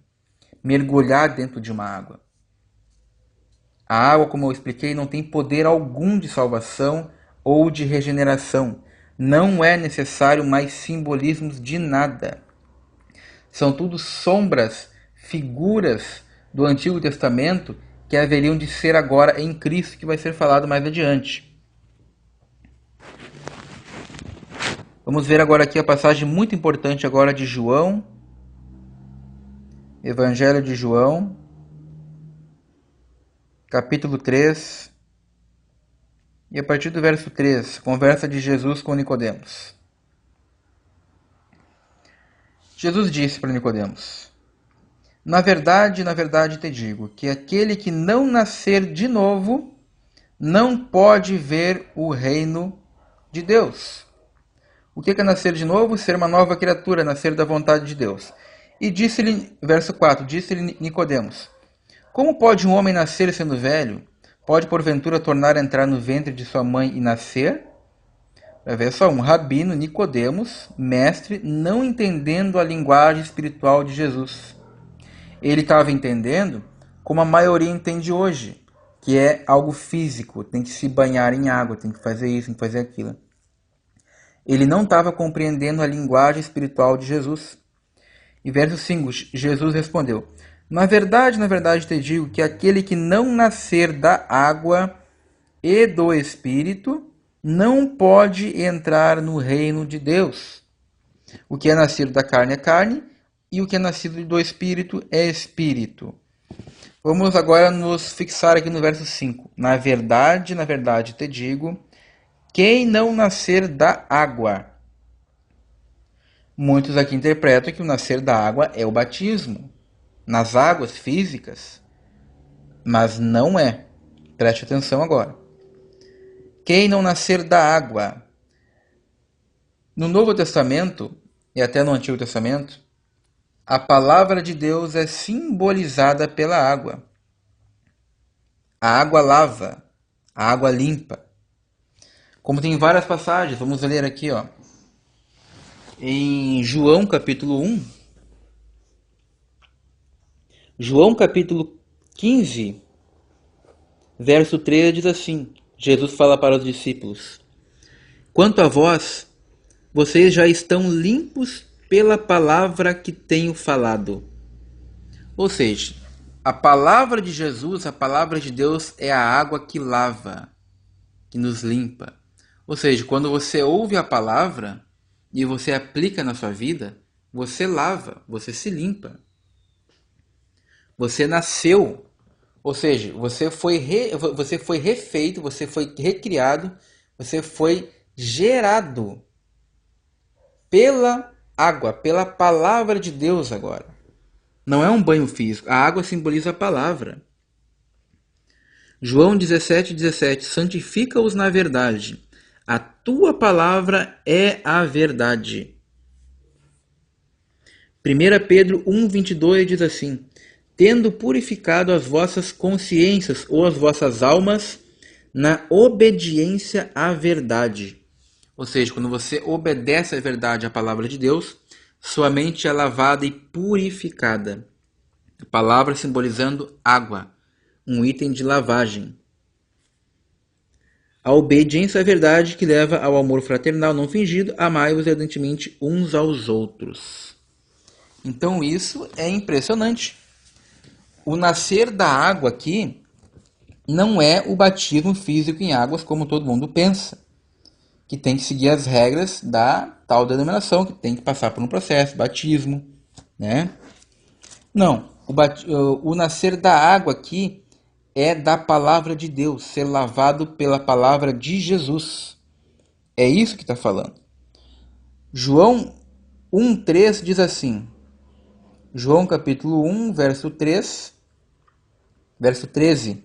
Mergulhar dentro de uma água. A água, como eu expliquei, não tem poder algum de salvação ou de regeneração. Não é necessário mais simbolismos de nada. São tudo sombras, figuras do Antigo Testamento que haveriam de ser agora em Cristo, que vai ser falado mais adiante. Vamos ver agora aqui a passagem muito importante agora de João, Evangelho de João, capítulo 3, e a partir do verso 3, conversa de Jesus com Nicodemos. Jesus disse para Nicodemos: na verdade te digo, que aquele que não nascer de novo não pode ver o reino de Deus. O que é nascer de novo? Ser uma nova criatura, nascer da vontade de Deus. E disse-lhe, verso 4, disse-lhe Nicodemos: como pode um homem nascer sendo velho? Pode porventura tornar a entrar no ventre de sua mãe e nascer? Vai ver só, um rabino, Nicodemos, mestre, não entendendo a linguagem espiritual de Jesus. Ele estava entendendo como a maioria entende hoje, que é algo físico, tem que se banhar em água, tem que fazer isso, tem que fazer aquilo. Ele não estava compreendendo a linguagem espiritual de Jesus. E verso 5, Jesus respondeu: na verdade te digo que aquele que não nascer da água e do Espírito não pode entrar no reino de Deus. O que é nascido da carne é carne, e o que é nascido do Espírito é Espírito. Vamos agora nos fixar aqui no verso 5. Na verdade te digo, quem não nascer da água. Muitos aqui interpretam que o nascer da água é o batismo, nas águas físicas, mas não é. Preste atenção agora. Quem não nascer da água. No Novo Testamento, e até no Antigo Testamento, a palavra de Deus é simbolizada pela água. A água lava, a água limpa. Como tem várias passagens, vamos ler aqui, ó. Em João capítulo 1, João capítulo 15, verso 3 diz assim, Jesus fala para os discípulos: quanto a vós, vocês já estão limpos pela palavra que tenho falado. Ou seja, a palavra de Jesus, a palavra de Deus é a água que lava, que nos limpa. Ou seja, quando você ouve a palavra e você aplica na sua vida, você lava, você se limpa. Você nasceu, ou seja, você foi refeito, você foi recriado, você foi gerado pela água, pela palavra de Deus agora. Não é um banho físico, a água simboliza a palavra. João 17:17, santifica-os na verdade. A tua palavra é a verdade. 1 Pedro 1:22 diz assim: tendo purificado as vossas consciências ou as vossas almas na obediência à verdade. Ou seja, quando você obedece à verdade, à palavra de Deus, sua mente é lavada e purificada. A palavra simbolizando água, um item de lavagem. A obediência à verdade que leva ao amor fraternal não fingido, amai-vos ardentemente uns aos outros. Então isso é impressionante. O nascer da água aqui não é o batismo físico em águas como todo mundo pensa, que tem que seguir as regras da tal denominação, que tem que passar por um processo, batismo, né? Não, o nascer da água aqui é da palavra de Deus, ser lavado pela palavra de Jesus. É isso que está falando. João 1,3 diz assim, João capítulo 1, verso 3, verso 13.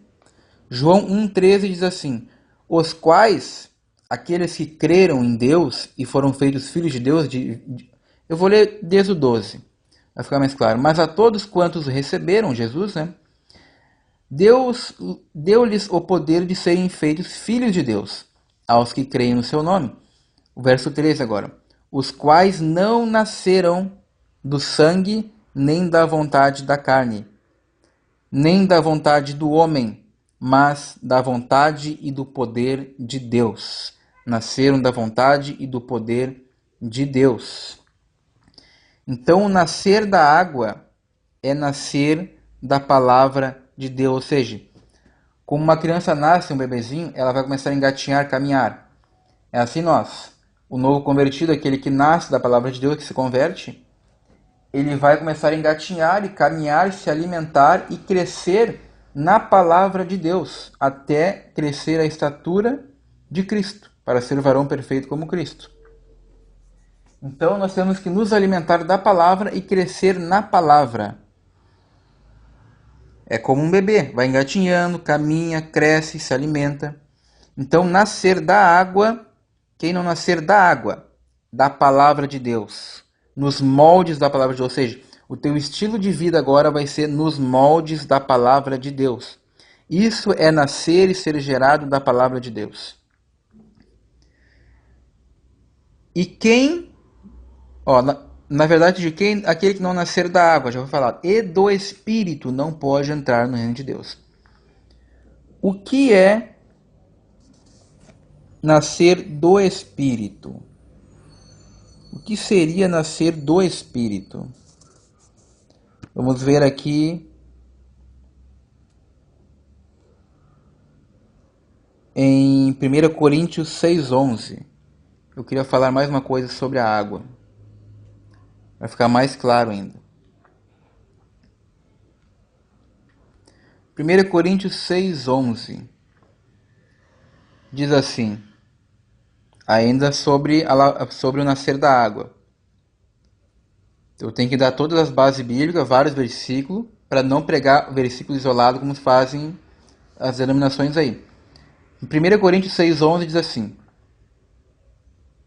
João 1,13 diz assim, os quais, aqueles que creram em Deus e foram feitos filhos de Deus, eu vou ler desde o 12, vai ficar mais claro. Mas a todos quantos receberam Jesus, né? Deus deu-lhes o poder de serem feitos filhos de Deus, aos que creem no seu nome. O verso 13 agora. Os quais não nasceram do sangue, nem da vontade da carne, nem da vontade do homem, mas da vontade e do poder de Deus. Nasceram da vontade e do poder de Deus. Então, o nascer da água é nascer da palavra de Deus. Ou seja, como uma criança nasce, um bebezinho, ela vai começar a engatinhar, caminhar. É assim nós. O novo convertido, aquele que nasce da palavra de Deus, que se converte, ele vai começar a engatinhar e caminhar, se alimentar e crescer na palavra de Deus, até crescer a estatura de Cristo, para ser o varão perfeito como Cristo. Então nós temos que nos alimentar da palavra e crescer na palavra. É como um bebê, vai engatinhando, caminha, cresce, se alimenta. Então nascer da água, quem não nascer da água, da palavra de Deus, nos moldes da palavra de Deus, ou seja, o teu estilo de vida agora vai ser nos moldes da palavra de Deus. Isso é nascer e ser gerado da palavra de Deus. E quem, na verdade, de quem, aquele que não nascer da água, já vou falar, e do Espírito não pode entrar no reino de Deus. O que é nascer do Espírito? O que seria nascer do Espírito? Vamos ver aqui em 1 Coríntios 6,11. Eu queria falar mais uma coisa sobre a água. Vai ficar mais claro ainda. 1 Coríntios 6,11 diz assim, ainda sobre o nascer da água. Eu tenho que dar todas as bases bíblicas, vários versículos, para não pregar versículo isolado como fazem as denominações aí. Em 1 Coríntios 6,11 diz assim,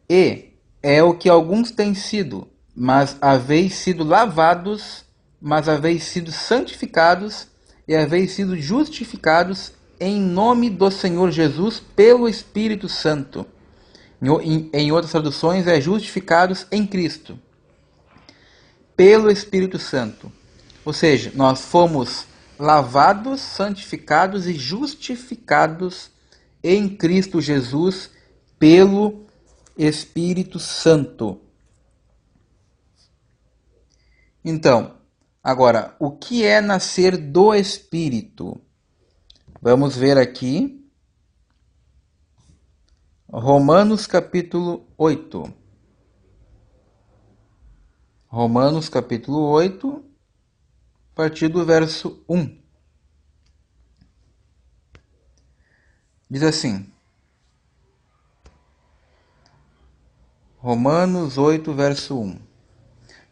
e é o que alguns têm sido, mas haveis sido lavados, mas haveis sido santificados, e haveis sido justificados em nome do Senhor Jesus pelo Espírito Santo. Em outras traduções é justificados em Cristo, pelo Espírito Santo. Ou seja, nós fomos lavados, santificados e justificados em Cristo Jesus pelo Espírito Santo. Então, agora, o que é nascer do Espírito? Vamos ver aqui. Romanos capítulo 8. Romanos capítulo 8, a partir do verso 1. Diz assim. Romanos 8, verso 1.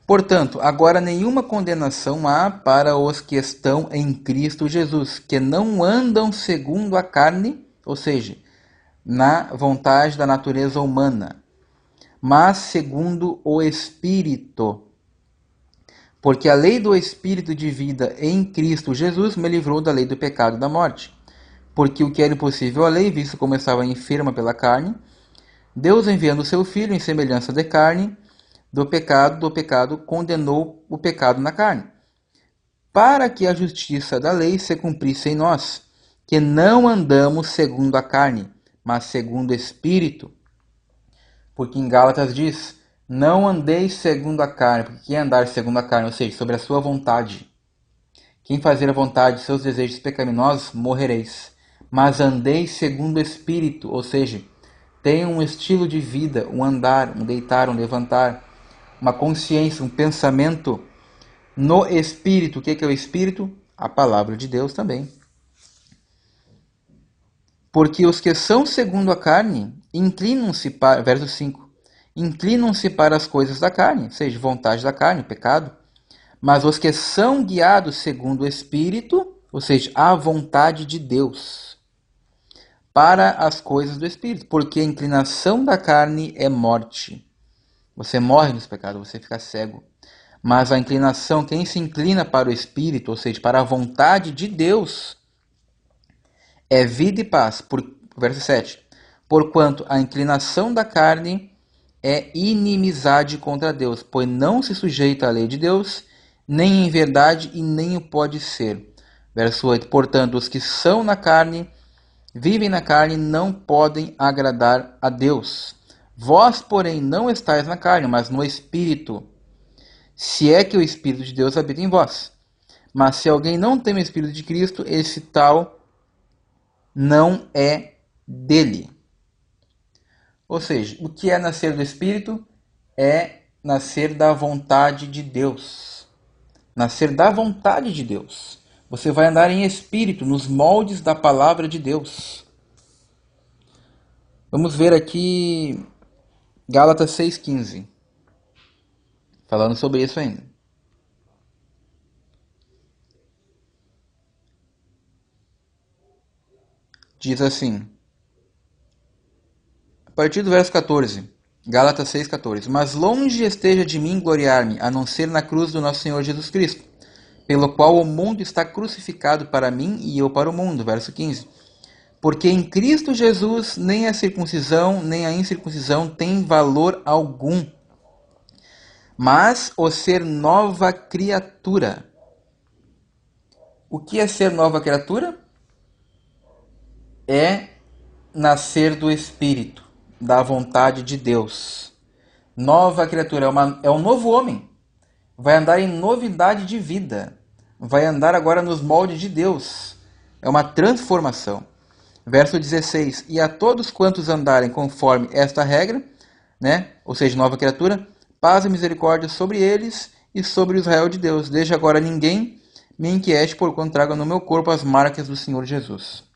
Portanto, agora nenhuma condenação há para os que estão em Cristo Jesus, que não andam segundo a carne, ou seja, na vontade da natureza humana, mas segundo o Espírito. Porque a lei do Espírito de vida em Cristo Jesus me livrou da lei do pecado e da morte. Porque o que era impossível à lei, visto como estava enferma pela carne, Deus, enviando o seu Filho em semelhança de carne, do pecado, condenou o pecado na carne, para que a justiça da lei se cumprisse em nós, que não andamos segundo a carne, mas segundo o Espírito. Porque em Gálatas diz, não andeis segundo a carne, porque quem andar segundo a carne, ou seja, sobre a sua vontade, quem fazer a vontade de seus desejos pecaminosos, morrereis. Mas andeis segundo o Espírito, ou seja, tenham um estilo de vida, um andar, um deitar, um levantar, uma consciência, um pensamento no Espírito. O que é o Espírito? A palavra de Deus também. Porque os que são segundo a carne, inclinam-se para, verso 5, inclinam-se para as coisas da carne, ou seja, vontade da carne, pecado. Mas os que são guiados segundo o Espírito, ou seja, a vontade de Deus, para as coisas do Espírito. Porque a inclinação da carne é morte. Você morre nos pecados, você fica cego. Mas a inclinação, quem se inclina para o Espírito, ou seja, para a vontade de Deus, é vida e paz. Verso 7. Porquanto a inclinação da carne é inimizade contra Deus, pois não se sujeita à lei de Deus, nem em verdade e nem o pode ser. Verso 8. Portanto, os que são na carne, vivem na carne, não podem agradar a Deus. Vós, porém, não estáis na carne, mas no Espírito, se é que o Espírito de Deus habita em vós. Mas se alguém não tem o Espírito de Cristo, esse tal não é dele. Ou seja, o que é nascer do Espírito é nascer da vontade de Deus. Nascer da vontade de Deus. Você vai andar em espírito, nos moldes da palavra de Deus. Vamos ver aqui Gálatas 6,15. Falando sobre isso ainda. Diz assim, a partir do verso 14, Gálatas 6,14. Mas longe esteja de mim gloriar-me, a não ser na cruz do nosso Senhor Jesus Cristo, pelo qual o mundo está crucificado para mim e eu para o mundo. Verso 15. Porque em Cristo Jesus nem a circuncisão nem a incircuncisão tem valor algum, mas o ser nova criatura. O que é ser nova criatura? É nascer do Espírito, da vontade de Deus. Nova criatura, é um novo homem. Vai andar em novidade de vida. Vai andar agora nos moldes de Deus. É uma transformação. Verso 16. E a todos quantos andarem conforme esta regra, né? Ou seja, nova criatura, paz e misericórdia sobre eles e sobre o Israel de Deus. Desde agora ninguém me inquiete, porquanto trago no meu corpo as marcas do Senhor Jesus.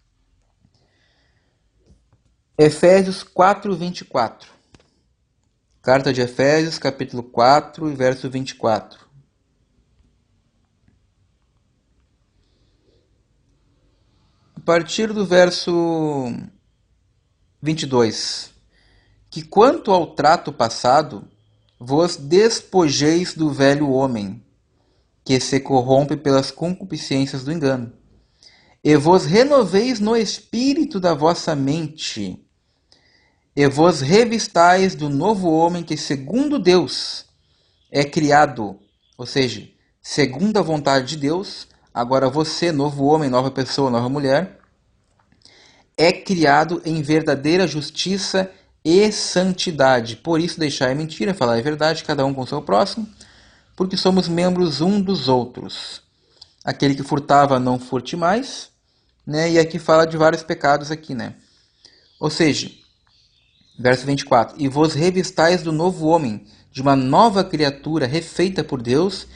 Efésios 4:24. Carta de Efésios, capítulo 4, verso 24. A partir do verso 22. Que quanto ao trato passado, vos despojeis do velho homem, que se corrompe pelas concupiscências do engano, e vos renoveis no espírito da vossa mente, e vos revistais do novo homem que segundo Deus é criado, ou seja, segundo a vontade de Deus. Agora você, novo homem, nova pessoa, nova mulher, é criado em verdadeira justiça e santidade. Por isso deixai a mentira, falar a verdade, cada um com o seu próximo, porque somos membros um dos outros. Aquele que furtava, não furte mais, né? E aqui fala de vários pecados aqui, né? Ou seja, verso 24. E vos revistais do novo homem, de uma nova criatura refeita por Deus,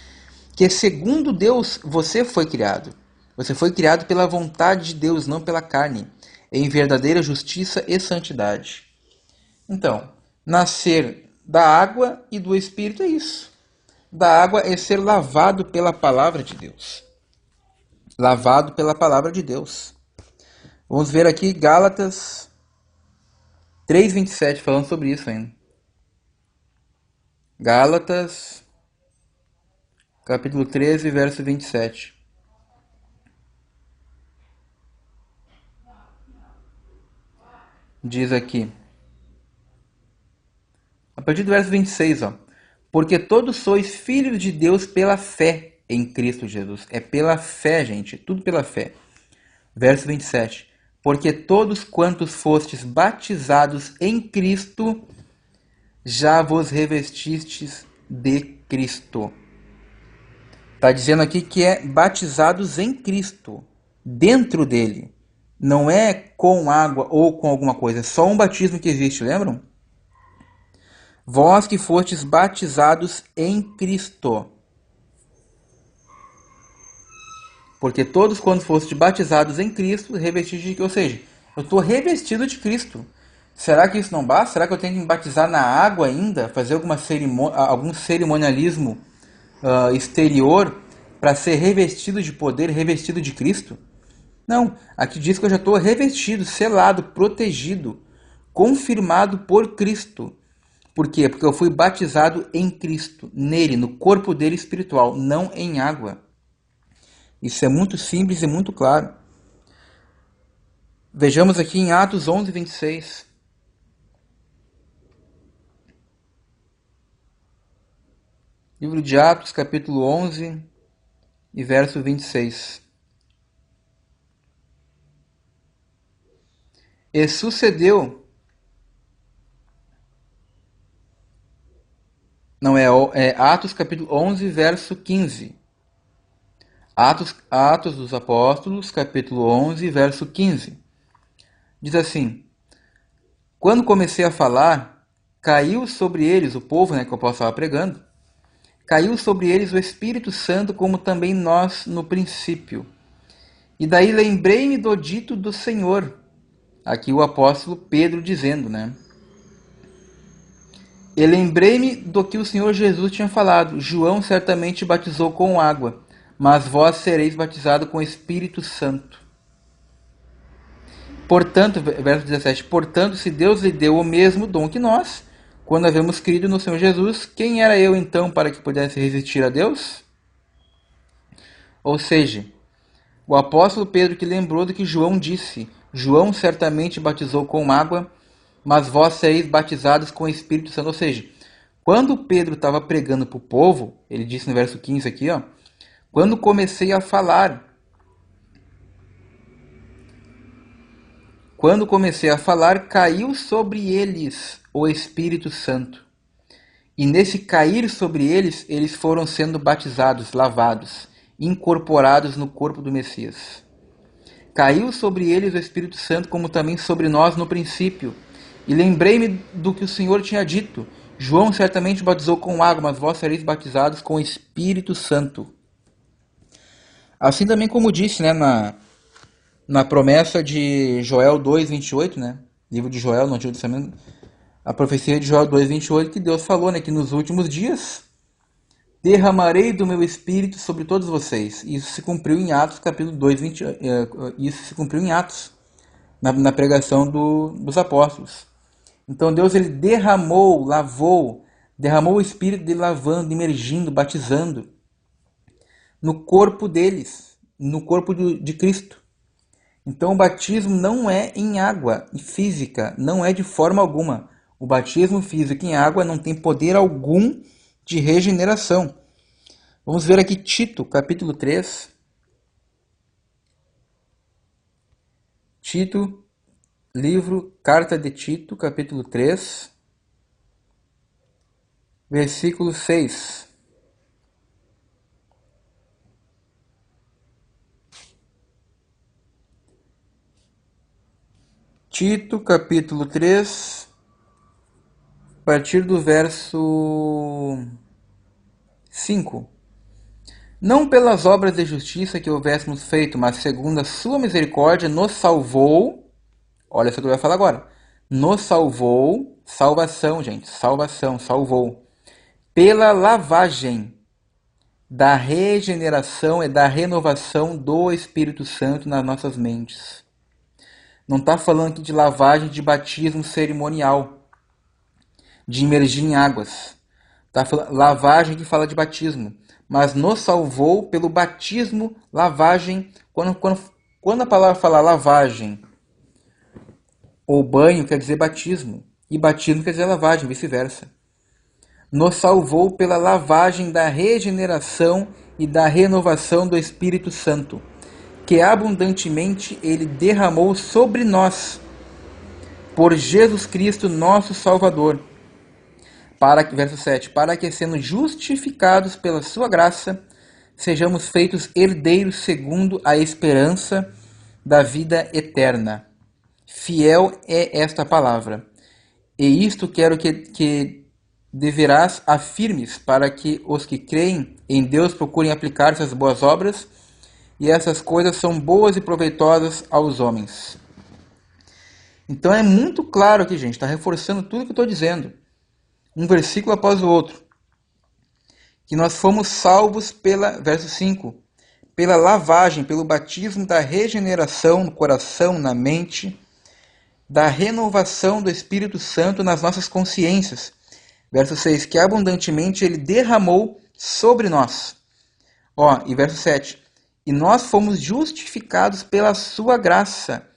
que segundo Deus você foi criado. Você foi criado pela vontade de Deus, não pela carne, em verdadeira justiça e santidade. Então, nascer da água e do Espírito é isso. Da água é ser lavado pela palavra de Deus. Lavado pela palavra de Deus. Vamos ver aqui Gálatas 3:27, falando sobre isso ainda. Gálatas, capítulo 13, verso 27. Diz aqui, a partir do verso 26, ó. Porque todos sois filhos de Deus pela fé em Cristo Jesus. É pela fé, gente, tudo pela fé. Verso 27. Porque todos quantos fostes batizados em Cristo, já vos revestistes de Cristo. Está dizendo aqui que é batizados em Cristo, dentro dele. Não é com água ou com alguma coisa, é só um batismo que existe, lembram? Vós que fostes batizados em Cristo. Porque todos quando fostes batizados em Cristo, revestidos de Cristo. Ou seja, eu estou revestido de Cristo. Será que isso não basta? Será que eu tenho que me batizar na água ainda? Fazer algum cerimonialismo exterior para ser revestido de poder, revestido de Cristo? Não, aqui diz que eu já estou revestido, selado, protegido, confirmado por Cristo. Por quê? Porque eu fui batizado em Cristo, nele, no corpo dele espiritual, não em água. Isso é muito simples e muito claro. Vejamos aqui em Atos 11, 26. Livro de Atos, capítulo 11 e verso 26. E sucedeu... Não, é Atos capítulo 11, verso 15. Atos dos Apóstolos, capítulo 11, verso 15. Diz assim: quando comecei a falar, caiu sobre eles, o povo, que o apóstolo estava pregando, caiu sobre eles o Espírito Santo, como também nós no princípio. E daí lembrei-me do dito do Senhor. Aqui o apóstolo Pedro dizendo, né? E lembrei-me do que o Senhor Jesus tinha falado. João certamente batizou com água, mas vós sereis batizados com o Espírito Santo. Portanto, verso 17, portanto, se Deus lhe deu o mesmo dom que nós, quando havemos crido no Senhor Jesus, quem era eu então para que pudesse resistir a Deus? Ou seja, o apóstolo Pedro que lembrou do que João disse. João certamente batizou com água, mas vós sereis batizados com o Espírito Santo. Ou seja, quando Pedro estava pregando para o povo, ele disse no verso 15 aqui, ó, quando comecei a falar, caiu sobre eles o Espírito Santo. E nesse cair sobre eles, eles foram sendo batizados, lavados, incorporados no corpo do Messias. Caiu sobre eles o Espírito Santo, como também sobre nós no princípio. E lembrei-me do que o Senhor tinha dito. João certamente batizou com água, mas vós sereis batizados com o Espírito Santo. Assim também como disse, né, na promessa de Joel 2:28, né? Livro de Joel, no Antigo Testamento, a profecia de Joel 2:28, que Deus falou, né, que nos últimos dias derramarei do meu espírito sobre todos vocês. Isso se cumpriu em Atos, capítulo 2, isso se cumpriu em Atos, na pregação dos apóstolos. Então Deus ele derramou, lavou, derramou o espírito dele lavando, imergindo, batizando no corpo deles, no corpo de Cristo. Então o batismo não é em água e física, não é de forma alguma. O batismo físico em água não tem poder algum de regeneração. Vamos ver aqui Tito, capítulo 3. Tito, livro, carta de Tito, capítulo 3, versículo 6. Tito, capítulo 3, a partir do verso 5. Não pelas obras de justiça que houvéssemos feito, mas segundo a sua misericórdia, nos salvou. Olha só o que eu vou falar agora. Nos salvou, salvação, gente, salvação, salvou, pela lavagem da regeneração e da renovação do Espírito Santo nas nossas mentes. Não está falando aqui de lavagem de batismo cerimonial, de imergir em águas. Tá falando, lavagem que fala de batismo. mas nos salvou pelo batismo, lavagem. Quando a palavra fala lavagem ou banho, quer dizer batismo, e batismo quer dizer lavagem, vice-versa. Nos salvou pela lavagem da regeneração e da renovação do Espírito Santo, que abundantemente ele derramou sobre nós, por Jesus Cristo, nosso Salvador. Verso 7, para que, sendo justificados pela sua graça, sejamos feitos herdeiros segundo a esperança da vida eterna. Fiel é esta palavra. E isto quero que deverás afirmes, para que os que creem em Deus procurem aplicar essas boas obras, e essas coisas são boas e proveitosas aos homens. Então é muito claro aqui, gente, está reforçando tudo que eu estou dizendo, um versículo após o outro, que nós fomos salvos verso 5, pela lavagem, pelo batismo da regeneração no coração, na mente, da renovação do Espírito Santo nas nossas consciências. Verso 6, que abundantemente ele derramou sobre nós. E verso 7, e nós fomos justificados pela sua graça,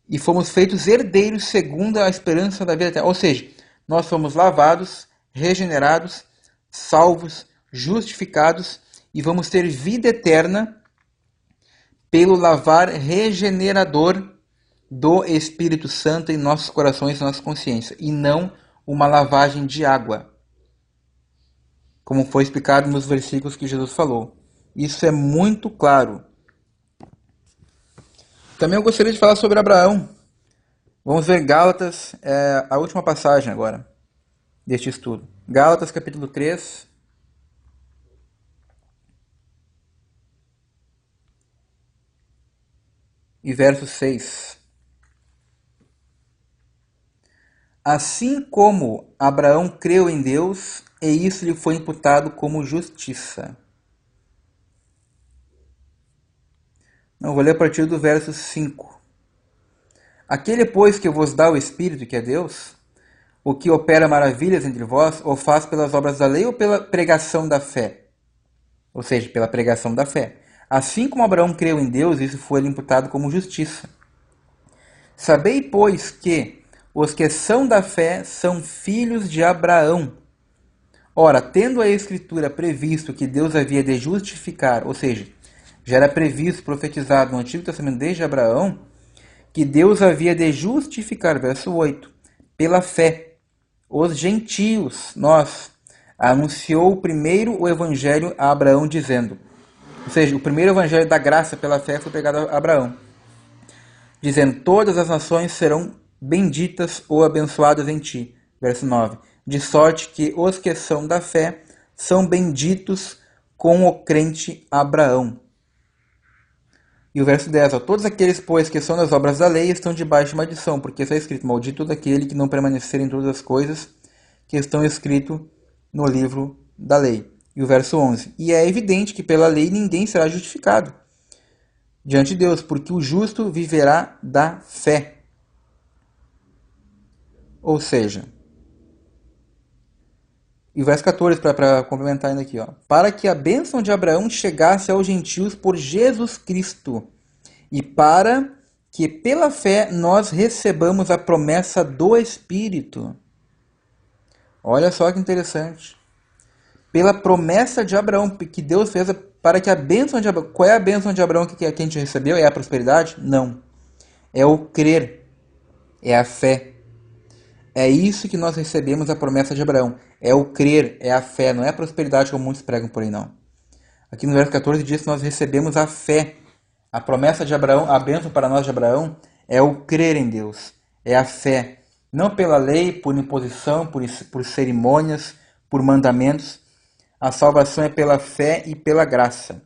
e fomos feitos herdeiros segundo a esperança da vida eterna. Ou seja, nós fomos lavados, regenerados, salvos, justificados, e vamos ter vida eterna pelo lavar regenerador do Espírito Santo em nossos corações e nossa consciência, e não uma lavagem de água, como foi explicado nos versículos que Jesus falou. Isso é muito claro. Também eu gostaria de falar sobre Abraão. Vamos ver Gálatas, a última passagem agora deste estudo. Gálatas capítulo 3. E verso 6. Assim como Abraão creu em Deus, e isso lhe foi imputado como justiça. Não, vou ler a partir do verso 5. Aquele, pois, que vos dá o Espírito, que é Deus, o que opera maravilhas entre vós, o faz pelas obras da lei ou pela pregação da fé? Ou seja, pela pregação da fé. Assim como Abraão creu em Deus, isso foi lhe imputado como justiça. Sabei, pois, que os que são da fé são filhos de Abraão. Ora, tendo a Escritura previsto que Deus havia de justificar, ou seja, já era previsto, profetizado no Antigo Testamento desde Abraão, que Deus havia de justificar, verso 8, pela fé, os gentios, nós, anunciou primeiro o Evangelho a Abraão, dizendo, ou seja, o primeiro Evangelho da graça pela fé foi pregado a Abraão, dizendo, todas as nações serão benditas ou abençoadas em ti, verso 9, de sorte que os que são da fé são benditos com o crente Abraão. E o verso 10, todos aqueles, pois, que são das obras da lei, estão debaixo de maldição, porque está escrito, maldito todo aquele que não permanecer em todas as coisas que estão escritas no livro da lei. E o verso 11, e é evidente que pela lei ninguém será justificado diante de Deus, porque o justo viverá da fé. Ou seja, e o verso 14, para complementar ainda aqui, para que a bênção de Abraão chegasse aos gentios por Jesus Cristo, e para que pela fé nós recebamos a promessa do Espírito. Olha só que interessante. Pela promessa de Abraão, que Deus fez para que a bênção de Abraão... Qual é a bênção de Abraão que a gente recebeu? É a prosperidade? Não. É o crer. É a fé. É isso que nós recebemos a promessa de Abraão. É o crer, é a fé, não é a prosperidade como muitos pregam por aí, não. Aqui no verso 14 diz que nós recebemos a fé. A promessa de Abraão, a bênção para nós de Abraão, é o crer em Deus. É a fé. Não pela lei, por imposição, por cerimônias, por mandamentos. A salvação é pela fé e pela graça.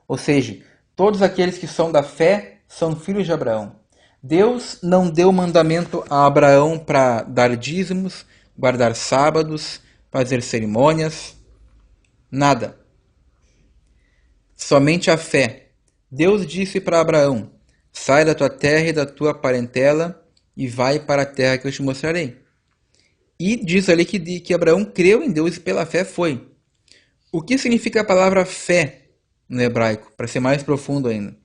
Ou seja, todos aqueles que são da fé são filhos de Abraão. Deus não deu mandamento a Abraão para dar dízimos, guardar sábados, fazer cerimônias, nada. Somente a fé. Deus disse para Abraão, sai da tua terra e da tua parentela e vai para a terra que eu te mostrarei. E diz ali que Abraão creu em Deus e pela fé foi. O que significa a palavra fé no hebraico? Para ser mais profundo ainda.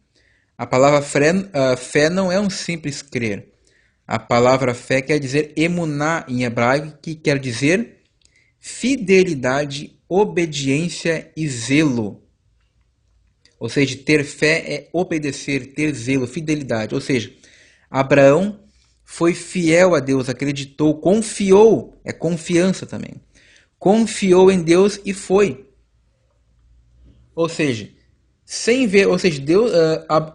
A palavra fé não é um simples crer. A palavra fé quer dizer emuná em hebraico, que quer dizer fidelidade, obediência e zelo. Ou seja, ter fé é obedecer, ter zelo, fidelidade. Ou seja, Abraão foi fiel a Deus, acreditou, confiou, é confiança também. Confiou em Deus e foi. Ou seja, sem ver, ou seja, Deus,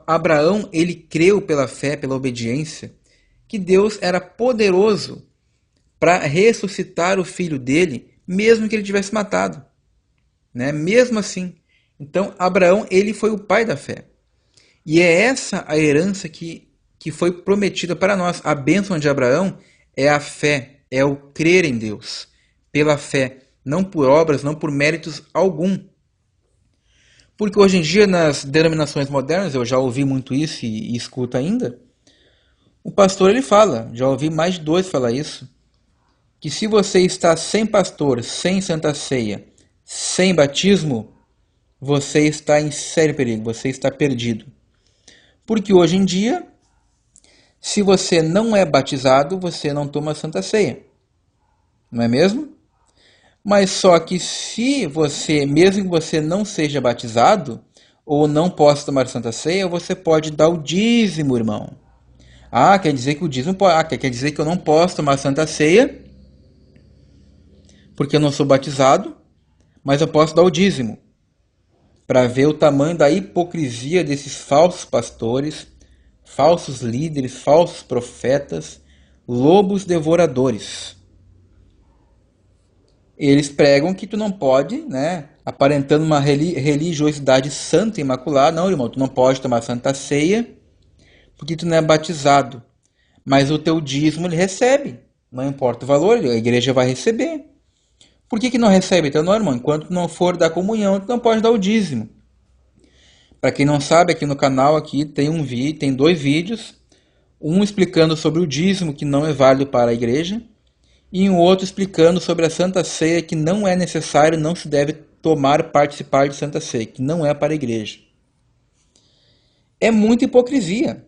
Abraão, ele creu pela fé, pela obediência, que Deus era poderoso para ressuscitar o filho dele, mesmo que ele tivesse matado, né? Mesmo assim. Então, Abraão, ele foi o pai da fé. E é essa a herança que foi prometida para nós. A bênção de Abraão é a fé, é o crer em Deus, pela fé, não por obras, não por méritos algum. Porque hoje em dia, nas denominações modernas, eu já ouvi muito isso e escuto ainda, o pastor ele fala, já ouvi mais de 2 falar isso, que se você está sem pastor, sem santa ceia, sem batismo, você está em sério perigo, você está perdido. Porque hoje em dia, se você não é batizado, você não toma santa ceia. Não é mesmo? Mas só que se você, mesmo que você não seja batizado, ou não possa tomar santa ceia, você pode dar o dízimo, irmão. Ah, quer dizer que o dízimo pode, quer dizer que eu não posso tomar santa ceia, porque eu não sou batizado, mas eu posso dar o dízimo. Para ver o tamanho da hipocrisia desses falsos pastores, falsos líderes, falsos profetas, lobos devoradores. Eles pregam que tu não pode, né, aparentando uma religiosidade santa e imaculada. Não, irmão, tu não pode tomar santa ceia porque tu não é batizado. Mas o teu dízimo ele recebe. Não importa o valor, a igreja vai receber. Por que não recebe? Então, não, irmão, enquanto não for dar comunhão, tu não pode dar o dízimo. Para quem não sabe, aqui no canal aqui tem 2 vídeos, um explicando sobre o dízimo que não é válido para a igreja e um outro explicando sobre a Santa Ceia que não é necessário, não se deve participar de Santa Ceia, que não é para a igreja. É muita hipocrisia,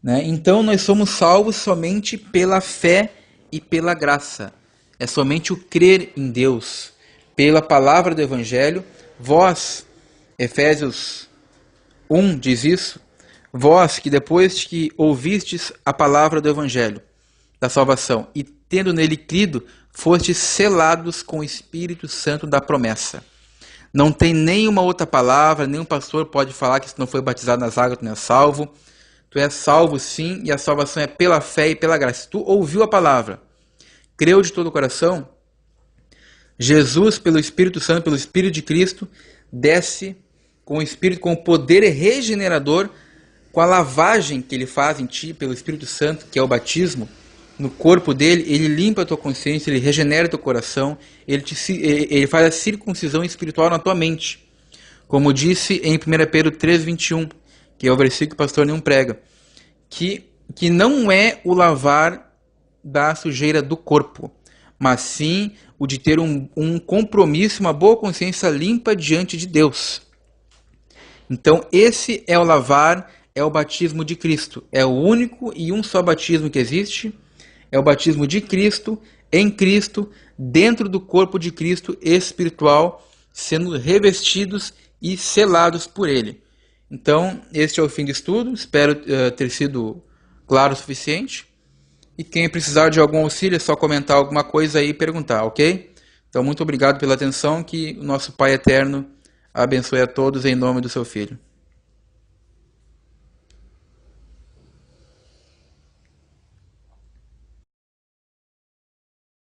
né? Então nós somos salvos somente pela fé e pela graça. É somente o crer em Deus, pela palavra do Evangelho. Vós, Efésios 1 diz isso, vós que depois que ouvistes a palavra do Evangelho, da salvação, e tendo nele crido, fostes selados com o Espírito Santo da promessa. Não tem nenhuma outra palavra, nenhum pastor pode falar que se não foi batizado nas águas tu não é salvo. Tu és salvo sim, e a salvação é pela fé e pela graça. Se tu ouviu a palavra, creu de todo o coração, Jesus, pelo Espírito Santo, pelo Espírito de Cristo, desce com o Espírito, com o poder regenerador, com a lavagem que ele faz em ti pelo Espírito Santo, que é o batismo, no corpo dele, ele limpa a tua consciência, ele regenera teu coração, ele faz a circuncisão espiritual na tua mente. Como disse em 1 Pedro 3,21, que é o versículo que o pastor nenhum prega, que não é o lavar da sujeira do corpo, mas sim o de ter um compromisso, uma boa consciência limpa diante de Deus. Então esse é o lavar, é o batismo de Cristo. É o único e um só batismo que existe. É o batismo de Cristo, em Cristo, dentro do corpo de Cristo espiritual, sendo revestidos e selados por Ele. Então, este é o fim do estudo. Espero ter sido claro o suficiente. E quem precisar de algum auxílio é só comentar alguma coisa aí e perguntar, ok? Então, muito obrigado pela atenção. Que o nosso Pai Eterno abençoe a todos em nome do seu Filho.